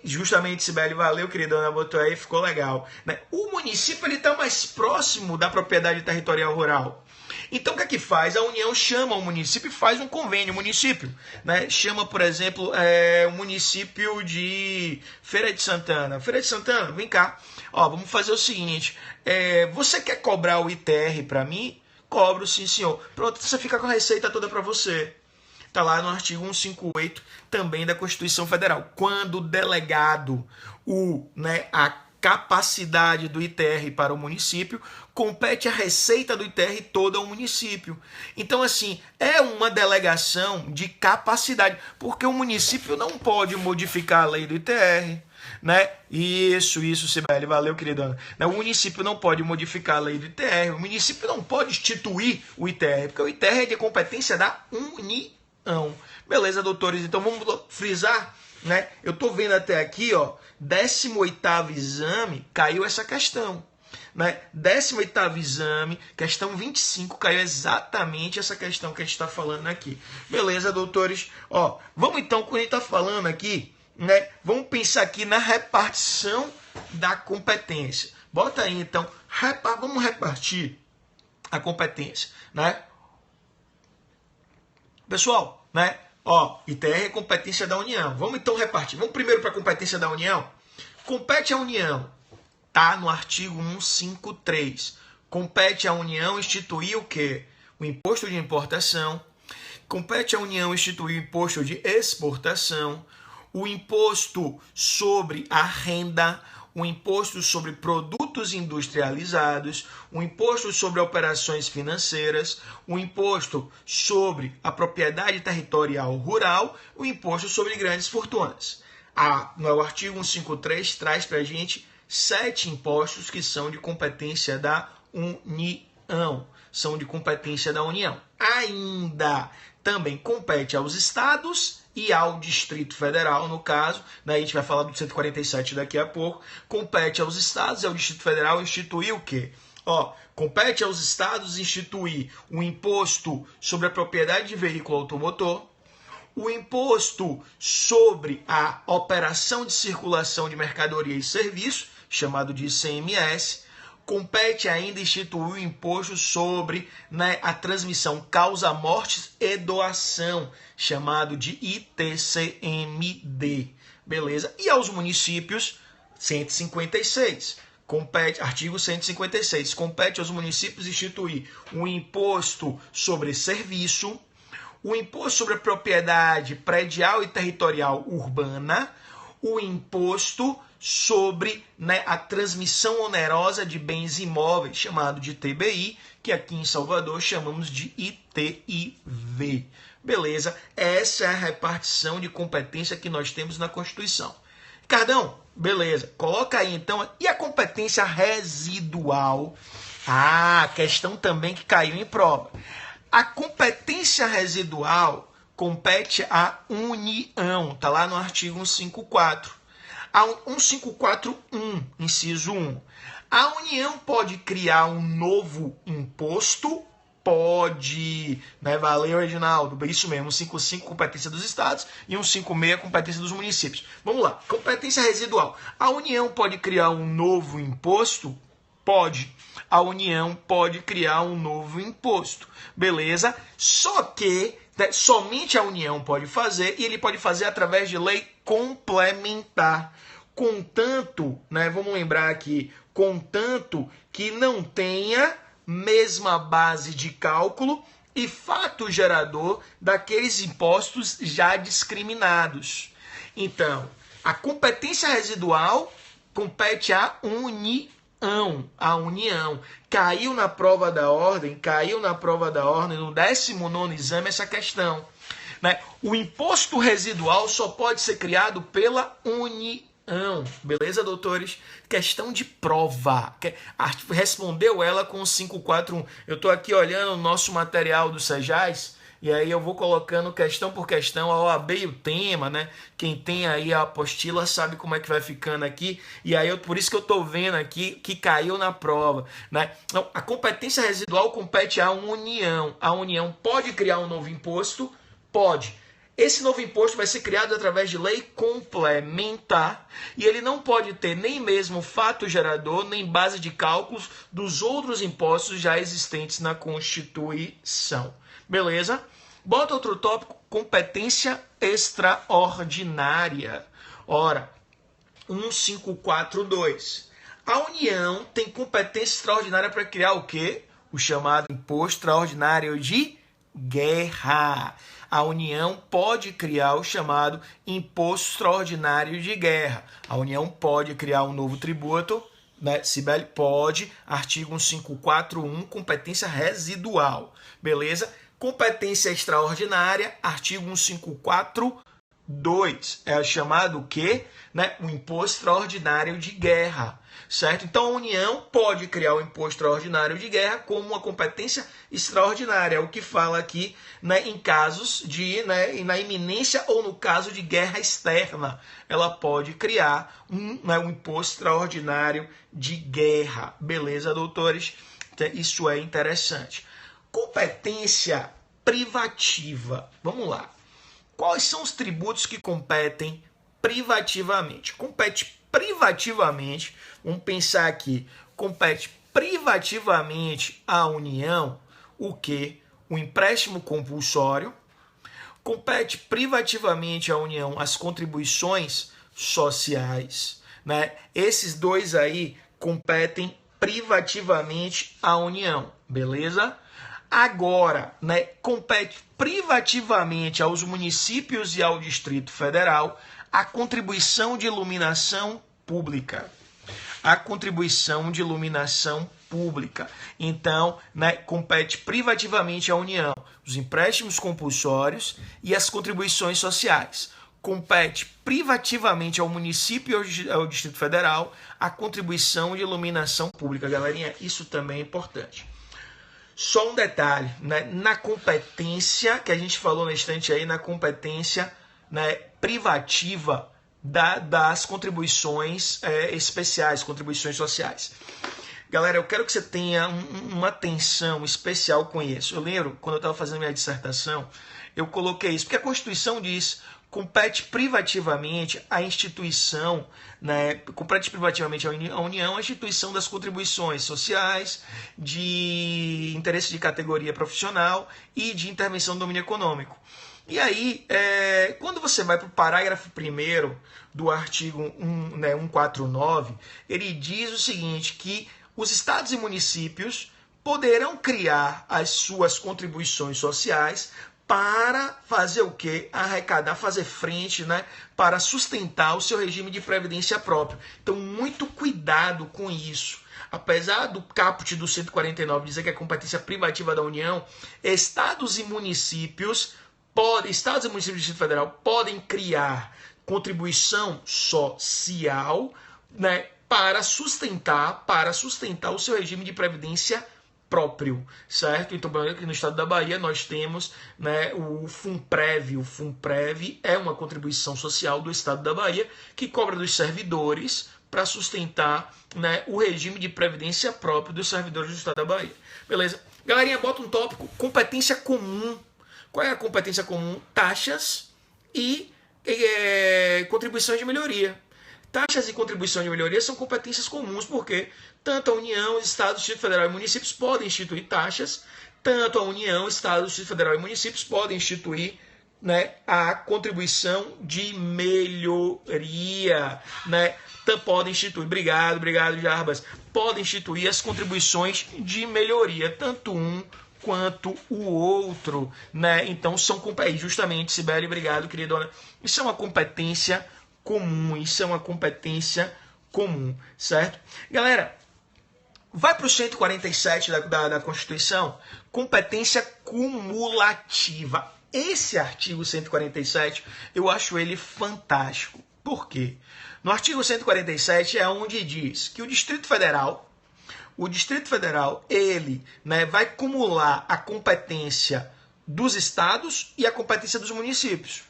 Speaker 1: Justamente, Sibeli, valeu, queridona, botou aí, ficou legal. Né? O município está mais próximo da propriedade territorial rural. Então, o que é que faz? A União chama o município e faz um convênio. O município, né? Chama, por exemplo, o município de Feira de Santana. Feira de Santana, vem cá. Ó, vamos fazer o seguinte. Você quer cobrar o ITR para mim? Cobro, sim, senhor. Pronto, você fica com a receita toda para você. Está lá no artigo 158 também da Constituição Federal. Quando delegado a capacidade do ITR para o município, compete a receita do ITR toda ao município. Então, assim, é uma delegação de capacidade, porque o município não pode modificar a lei do ITR. Né? Isso, Sibeli, valeu, queridona. O município não pode modificar a lei do ITR, o município não pode instituir o ITR, porque o ITR é de competência da União. Beleza, doutores? Então vamos frisar, né? Eu tô vendo até aqui, ó, 18º exame, caiu essa questão, né? 18º exame, questão 25, caiu exatamente essa questão que a gente está falando aqui. Beleza, doutores? Ó, vamos então, quando a gente tá falando aqui, né? Vamos pensar aqui na repartição da competência. Bota aí, então, vamos repartir a competência, né? Pessoal, né? Ó, ITR é competência da União. Vamos então repartir. Vamos primeiro para a competência da União. Compete à União, tá no artigo 153. Compete à União instituir o quê? O imposto de importação. Compete à União instituir o imposto de exportação, o imposto sobre a renda, o imposto sobre produtos industrializados, o imposto sobre operações financeiras, o imposto sobre a propriedade territorial rural, o imposto sobre grandes fortunas. No artigo 153 traz para a gente 7 impostos que são de competência da União. São de competência da União. Ainda também compete aos estados e ao Distrito Federal, no caso, né, a gente vai falar do 147 daqui a pouco, compete aos estados e ao Distrito Federal instituir o quê? Ó, compete aos estados instituir o imposto sobre a propriedade de veículo automotor, o imposto sobre a operação de circulação de mercadoria e serviço, chamado de ICMS, compete ainda instituir o imposto sobre, né, a transmissão, causa mortes e doação, chamado de ITCMD. Beleza? E aos municípios, 156. Artigo 156. Compete aos municípios instituir um imposto sobre serviço, o imposto sobre a propriedade predial e territorial urbana, o imposto sobre, né, a transmissão onerosa de bens imóveis, chamado de TBI, que aqui em Salvador chamamos de ITIV. Beleza? Essa é a repartição de competência que nós temos na Constituição. Ricardão, beleza. Coloca aí então. E a competência residual? Questão também que caiu em prova. A competência residual compete à União. Está lá no artigo 154. A 154.1, inciso 1. A União pode criar um novo imposto? Pode. Né? Valeu, Reginaldo. Isso mesmo, 155, competência dos estados, e 156, competência dos municípios. Vamos lá. Competência residual. A União pode criar um novo imposto? Pode. A União pode criar um novo imposto. Beleza? Só que, né, somente a União pode fazer, e ele pode fazer através de lei complementar. Contanto, né, vamos lembrar aqui, contanto que não tenha mesma base de cálculo e fato gerador daqueles impostos já discriminados. Então, a competência residual compete à União. A União. Caiu na prova da ordem, no 19º exame essa questão. Né? O imposto residual só pode ser criado pela União. Beleza, doutores? Questão de prova. Respondeu ela com 541. Eu estou aqui olhando o nosso material do Sejais, e aí eu vou colocando questão por questão, a OAB e o tema, né? Quem tem aí a apostila sabe como é que vai ficando aqui. E aí, por isso que eu estou vendo aqui que caiu na prova, né? Então, a competência residual compete à União. A União pode criar um novo imposto? Pode. Esse novo imposto vai ser criado através de lei complementar e ele não pode ter nem mesmo fato gerador, nem base de cálculos dos outros impostos já existentes na Constituição. Beleza? Bota outro tópico, competência extraordinária. Ora, 1542. A União tem competência extraordinária para criar o quê? O chamado Imposto Extraordinário de Guerra. A União pode criar o chamado Imposto Extraordinário de Guerra. A União pode criar um novo tributo, né? Sibeli, pode. Artigo 1541, competência residual. Beleza? Competência extraordinária, artigo 1542. É chamado o quê? Né? O Imposto Extraordinário de Guerra. Certo? Então a União pode criar o Imposto Extraordinário de Guerra como uma competência extraordinária, é o que fala aqui, né, em casos de, né, na iminência ou no caso de guerra externa, ela pode criar um Imposto Extraordinário de Guerra. Beleza, doutores? Isso é interessante. Competência privativa. Vamos lá. Quais são os tributos que competem privativamente? Compete privativamente, vamos pensar aqui, compete privativamente à União o quê? O empréstimo compulsório, compete privativamente à União as contribuições sociais, né? Esses dois aí competem privativamente à União, beleza? Agora, né, compete privativamente aos municípios e ao Distrito Federal a contribuição de iluminação pública. A contribuição de iluminação pública. Então, né, compete privativamente à União os empréstimos compulsórios e as contribuições sociais. Compete privativamente ao município e ao Distrito Federal a contribuição de iluminação pública. Galerinha, isso também é importante. Só um detalhe, né, na competência, que a gente falou na estante aí, na competência, né, privativa das contribuições especiais, contribuições sociais. Galera, eu quero que você tenha uma atenção especial com isso. Eu lembro, quando eu estava fazendo minha dissertação, eu coloquei isso, porque a Constituição diz, compete privativamente à instituição, né, compete privativamente à União a instituição das contribuições sociais, de interesse de categoria profissional e de intervenção do domínio econômico. E aí, quando você vai para o parágrafo 1º do artigo 149, ele diz o seguinte, que os estados e municípios poderão criar as suas contribuições sociais para fazer o quê? Arrecadar, fazer frente, né? Para sustentar o seu regime de previdência próprio. Então, muito cuidado com isso. Apesar do caput do 149 dizer que é competência privativa da União, estados e municípios do Distrito Federal podem criar contribuição social, né, para sustentar o seu regime de previdência próprio, certo? Então, aqui no estado da Bahia nós temos, né, o FUNPREV. O FUNPREV é uma contribuição social do estado da Bahia que cobra dos servidores para sustentar, né, o regime de previdência próprio dos servidores do estado da Bahia. Beleza? Galerinha, bota um tópico, competência comum. Qual é a competência comum? Taxas e contribuições de melhoria. Taxas e contribuição de melhoria são competências comuns, porque tanto a União, Estados, Distrito Federal e municípios podem instituir taxas, tanto a União, Estados, Distrito Federal e municípios podem instituir, né, a contribuição de melhoria, né? Podem instituir, obrigado Jarbas, podem instituir as contribuições de melhoria, tanto um quanto o outro, né? Então são justamente, Sibeli, obrigado, queridona. Isso é uma competência comum, certo? Galera, vai para o 147 da Constituição, competência cumulativa. Esse artigo 147, eu acho ele fantástico. Por quê? No artigo 147 é onde diz que o Distrito Federal, ele, né, vai cumular a competência dos estados e a competência dos municípios.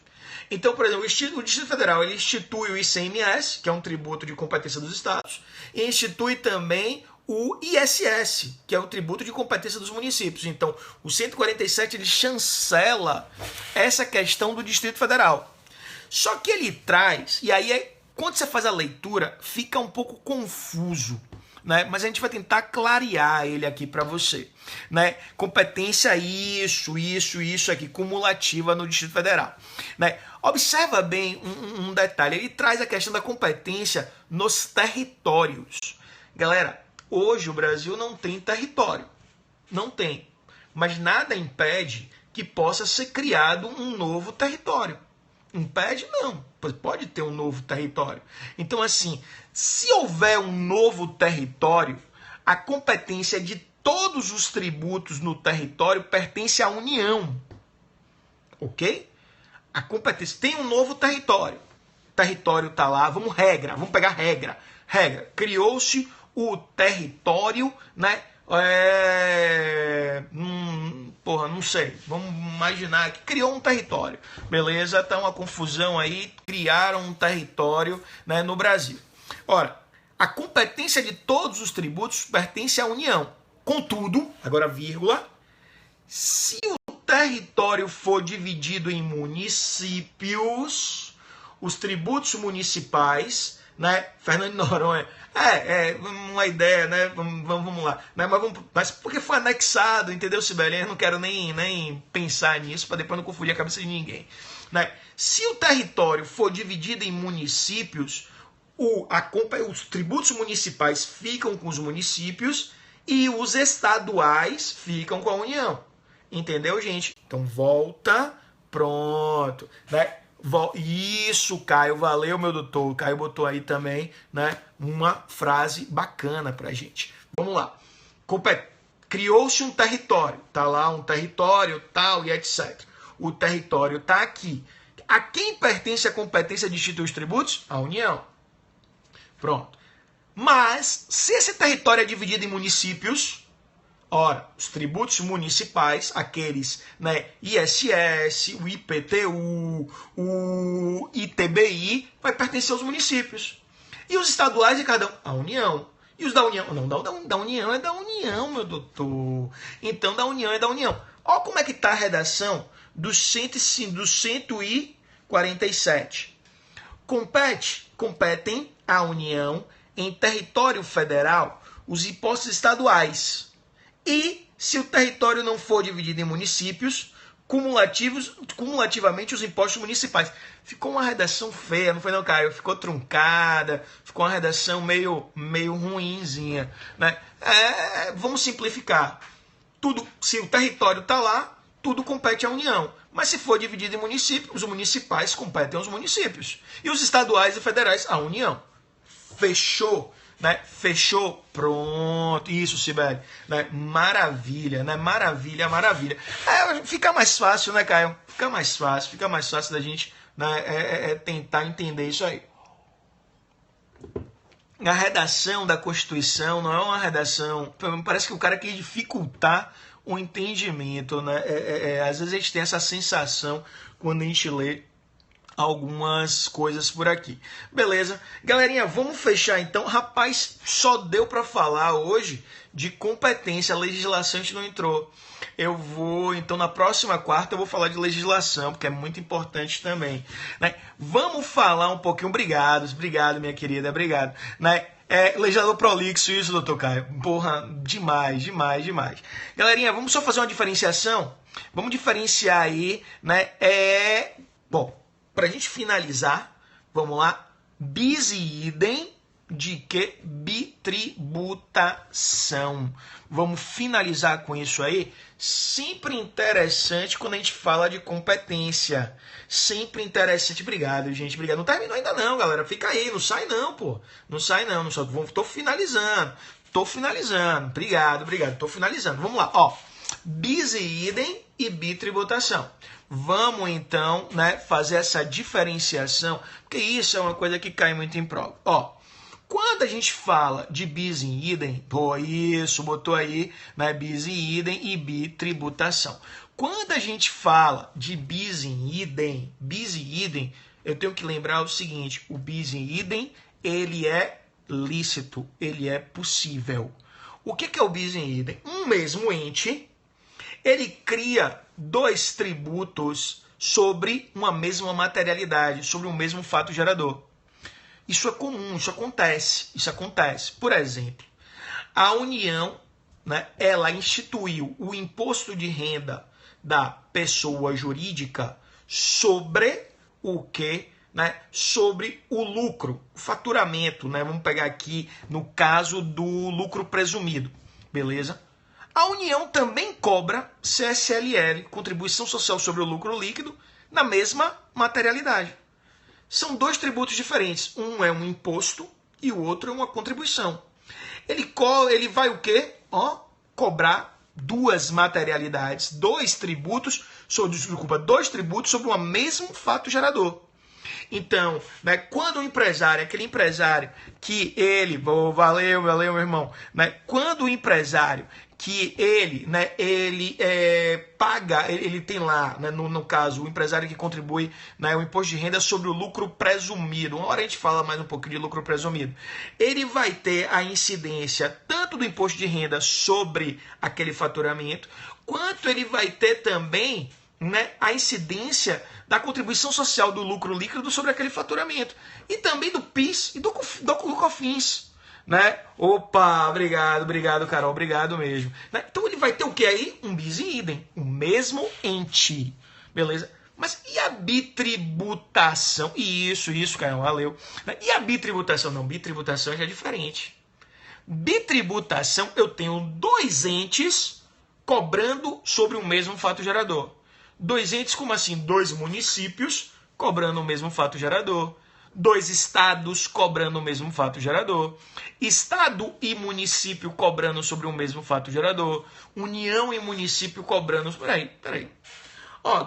Speaker 1: Então, por exemplo, o Distrito Federal ele institui o ICMS, que é um tributo de competência dos estados, e institui também o ISS, que é o tributo de competência dos municípios. Então, o 147 ele chancela essa questão do Distrito Federal. Só que ele traz, e aí quando você faz a leitura, fica um pouco confuso, né? Mas a gente vai tentar clarear ele aqui para você, né? Competência isso aqui, cumulativa no Distrito Federal, né? Observa bem um detalhe, ele traz a questão da competência nos territórios. Galera, hoje o Brasil não tem território, não tem, mas nada impede que possa ser criado um novo território. Impede? Não. Pode ter um novo território. Então, assim, se houver um novo território, a competência de todos os tributos no território pertence à União. Ok? A competência tem um novo território. O território está lá, vamos pegar regra. Criou-se o território, né? Não sei. Vamos imaginar que criou um território. Beleza? Tá uma confusão aí. Criaram um território, né, no Brasil. Ora, a competência de todos os tributos pertence à União. Contudo, agora vírgula, se o território for dividido em municípios, os tributos municipais, né? Fernando de Noronha, uma ideia, né? Vamos lá. Né? Mas porque foi anexado, entendeu, Sibeli? Eu não quero nem pensar nisso para depois não confundir a cabeça de ninguém. Né? Se o território for dividido em municípios, os tributos municipais ficam com os municípios e os estaduais ficam com a União. Entendeu, gente? Então volta, pronto, né? Isso, Caio, valeu, meu doutor. O Caio botou aí também, né, uma frase bacana pra gente. Vamos lá. Criou-se um território, tá lá um território, tal e etc. O território tá aqui. A quem pertence a competência de instituir os tributos? A União. Pronto. Mas, se esse território é dividido em municípios, ora, os tributos municipais, aqueles, né, ISS, o IPTU, o ITBI, vai pertencer aos municípios. E os estaduais, Ricardão? A União. E os da União? Não, da União é da União, meu doutor. Então, da União é da União. Olha como é que está a redação do 147. Competem à União em território federal os impostos estaduais. E, se o território não for dividido em municípios, cumulativamente os impostos municipais. Ficou uma redação feia, não foi não, Caio? Ficou truncada, ficou uma redação meio ruinzinha. Né? Vamos simplificar. Tudo, se o território está lá, tudo compete à União. Mas se for dividido em municípios, os municipais competem aos municípios. E os estaduais e federais, à União. Fechou? Né? Fechou? Pronto. Isso, Sibeli. Né? Maravilha, né? Maravilha. Fica mais fácil, né, Caio? Fica mais fácil da gente, né, tentar entender isso aí. A redação da Constituição não é uma redação... Parece que o cara quer dificultar o entendimento, né? Às vezes a gente tem essa sensação quando a gente lê algumas coisas por aqui. Beleza? Galerinha, vamos fechar então. Rapaz, só deu para falar hoje de competência. A legislação a gente não entrou. Eu vou, então, na próxima quarta eu vou falar de legislação, porque é muito importante também. Né? Vamos falar um pouquinho. Obrigado, minha querida. Obrigado. Né? Legislador prolixo, isso, doutor Caio. Porra, demais. Galerinha, vamos só fazer uma diferenciação? Vamos diferenciar aí, né? Bom, para a gente finalizar, vamos lá, bis e idem de que? Bitributação. Vamos finalizar com isso aí. Sempre interessante quando a gente fala de competência. Sempre interessante. Obrigado, gente. Obrigado. Não terminou ainda não, galera. Fica aí. Não sai não, pô. Não sai não. Tô finalizando. Obrigado. Tô finalizando. Vamos lá. Ó, bis e idem e bitributação. Vamos, então, né, fazer essa diferenciação, porque isso é uma coisa que cai muito em prova. Ó, quando a gente fala de bis e idem, isso, botou aí, né, bis e idem e bitributação. Quando a gente fala de bis e idem, eu tenho que lembrar o seguinte, o bis e idem, ele é lícito, ele é possível. O que é o bis in idem? Um mesmo ente, ele cria dois tributos sobre uma mesma materialidade, sobre um mesmo fato gerador. Isso é comum, isso acontece. Por exemplo, a União, né, ela instituiu o imposto de renda da pessoa jurídica sobre o quê? Né, sobre o lucro, o faturamento, né? Vamos pegar aqui no caso do lucro presumido, beleza? A União também cobra CSLL, Contribuição Social sobre o Lucro Líquido, na mesma materialidade. São dois tributos diferentes, um é um imposto e o outro é uma contribuição. Ele vai o quê? Cobrar duas materialidades, dois tributos sobre o mesmo fato gerador. Então, né, quando o empresário, aquele empresário que ele, valeu meu irmão, né, quando o empresário que ele paga, ele tem lá, né, no caso, o empresário que contribui, né, o imposto de renda sobre o lucro presumido. Uma hora a gente fala mais um pouquinho de lucro presumido. Ele vai ter a incidência tanto do imposto de renda sobre aquele faturamento, quanto ele vai ter também, né, a incidência da contribuição social do lucro líquido sobre aquele faturamento. E também do PIS e do COFINS. Né? Opa, obrigado, Carol, obrigado mesmo. Né? Então ele vai ter o que aí? Um bis in idem, o mesmo ente. Beleza? Mas e a bitributação? Isso, Carol, valeu. E a bitributação? Não, bitributação já é diferente. Bitributação, eu tenho dois entes cobrando sobre o mesmo fato gerador. Dois entes, como assim? Dois municípios cobrando o mesmo fato gerador. Dois estados cobrando o mesmo fato gerador. Estado e município cobrando sobre o mesmo fato gerador. União e município cobrando... Peraí.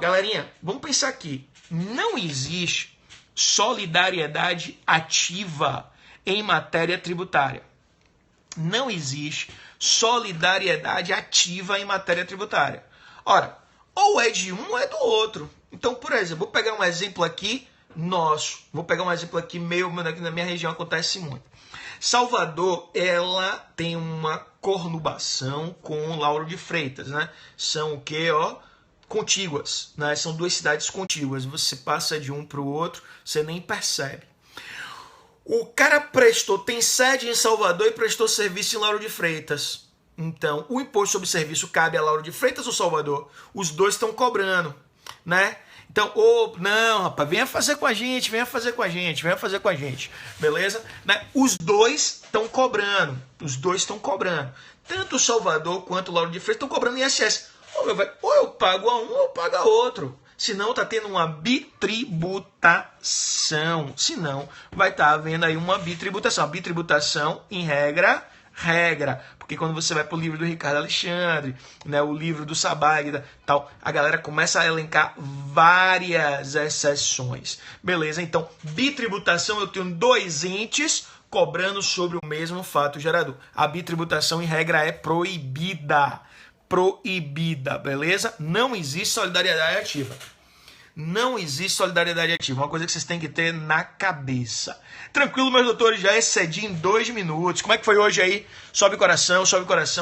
Speaker 1: Galerinha, vamos pensar aqui. Não existe solidariedade ativa em matéria tributária. Não existe solidariedade ativa em matéria tributária. Ora, ou é de um ou é do outro. Então, por exemplo, vou pegar um exemplo aqui nosso. Vou pegar um exemplo aqui aqui na minha região acontece muito. Salvador, ela tem uma conurbação com Lauro de Freitas, né? São o quê? Contíguas, né? São duas cidades contíguas. Você passa de um para o outro, você nem percebe. O cara tem sede em Salvador e prestou serviço em Lauro de Freitas. Então, o imposto sobre serviço cabe a Lauro de Freitas ou Salvador? Os dois estão cobrando, né? Então, não, rapaz, venha fazer com a gente, beleza? Né? Os dois estão cobrando, Tanto o Salvador quanto o Lauro de Freitas estão cobrando ISS. Ou eu pago a um ou eu pago a outro. Senão está tendo uma bitributação. Senão vai estar havendo aí uma bitributação. A bitributação, em regra, porque quando você vai para o livro do Ricardo Alexandre, né, o livro do Sabag, tal, a galera começa a elencar várias exceções. Beleza? Então, bitributação, eu tenho dois entes cobrando sobre o mesmo fato gerador. A bitributação, em regra, é proibida, beleza? Não existe solidariedade ativa. Uma coisa que vocês têm que ter na cabeça. Tranquilo, meus doutores, já excedi em 2 minutos. Como é que foi hoje aí? Sobe coração,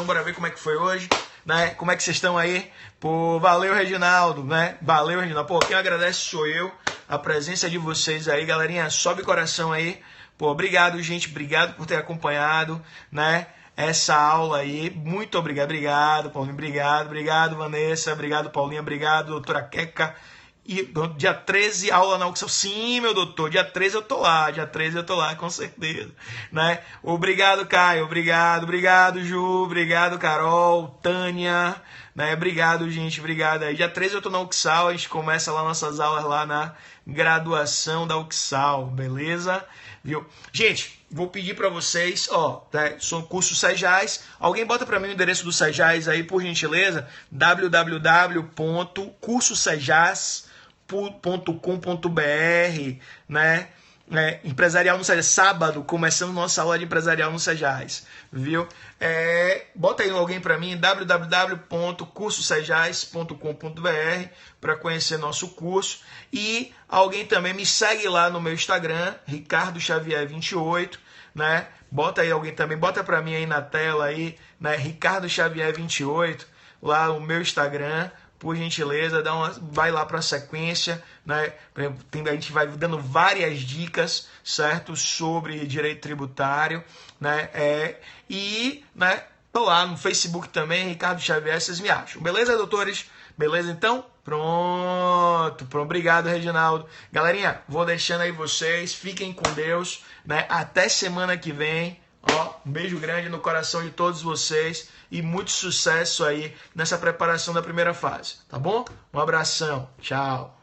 Speaker 1: bora ver como é que foi hoje, né? Como é que vocês estão aí? Pô, valeu, Reginaldo, né? Valeu, Reginaldo. Pô, quem agradece sou eu, a presença de vocês aí, galerinha. Sobe coração aí. Pô, obrigado, gente, obrigado por ter acompanhado, né? Essa aula aí, muito obrigado, Paulinho, obrigado, Vanessa, obrigado, Paulinha, obrigado, doutora Queca. E dia 13, aula na UXL. Sim, meu doutor, dia 13 eu tô lá, com certeza, né? Obrigado, Caio, obrigado, Ju, obrigado, Carol, Tânia, né? Obrigado, gente, obrigado aí. Dia 13 eu tô na UXL, a gente começa lá nossas aulas lá na graduação da UXL, beleza? Viu? Gente, vou pedir para vocês, né, são cursos Sejais. Alguém bota para mim o endereço do Sejais aí, por gentileza, www.cursosejais.com.br, né? Empresarial no Sejais, sábado, começando nossa aula de empresarial no Sejais, viu? Bota aí alguém para mim, www.cursosejais.com.br, para conhecer nosso curso. E alguém também me segue lá no meu Instagram, Ricardo Xavier 28, né? Bota aí alguém também, bota para mim aí na tela aí, né? Ricardo Xavier 28, lá o meu Instagram, por gentileza, vai lá para a sequência, né? A gente vai dando várias dicas, certo? Sobre direito tributário, né? Né? Tô lá no Facebook também, Ricardo Xavier, vocês me acham. Beleza, doutores? Beleza, então? Pronto. Obrigado, Reginaldo. Galerinha, vou deixando aí vocês. Fiquem com Deus, né? Até semana que vem. Ó, um beijo grande no coração de todos vocês e muito sucesso aí nessa preparação da primeira fase, tá bom? Um abração. Tchau.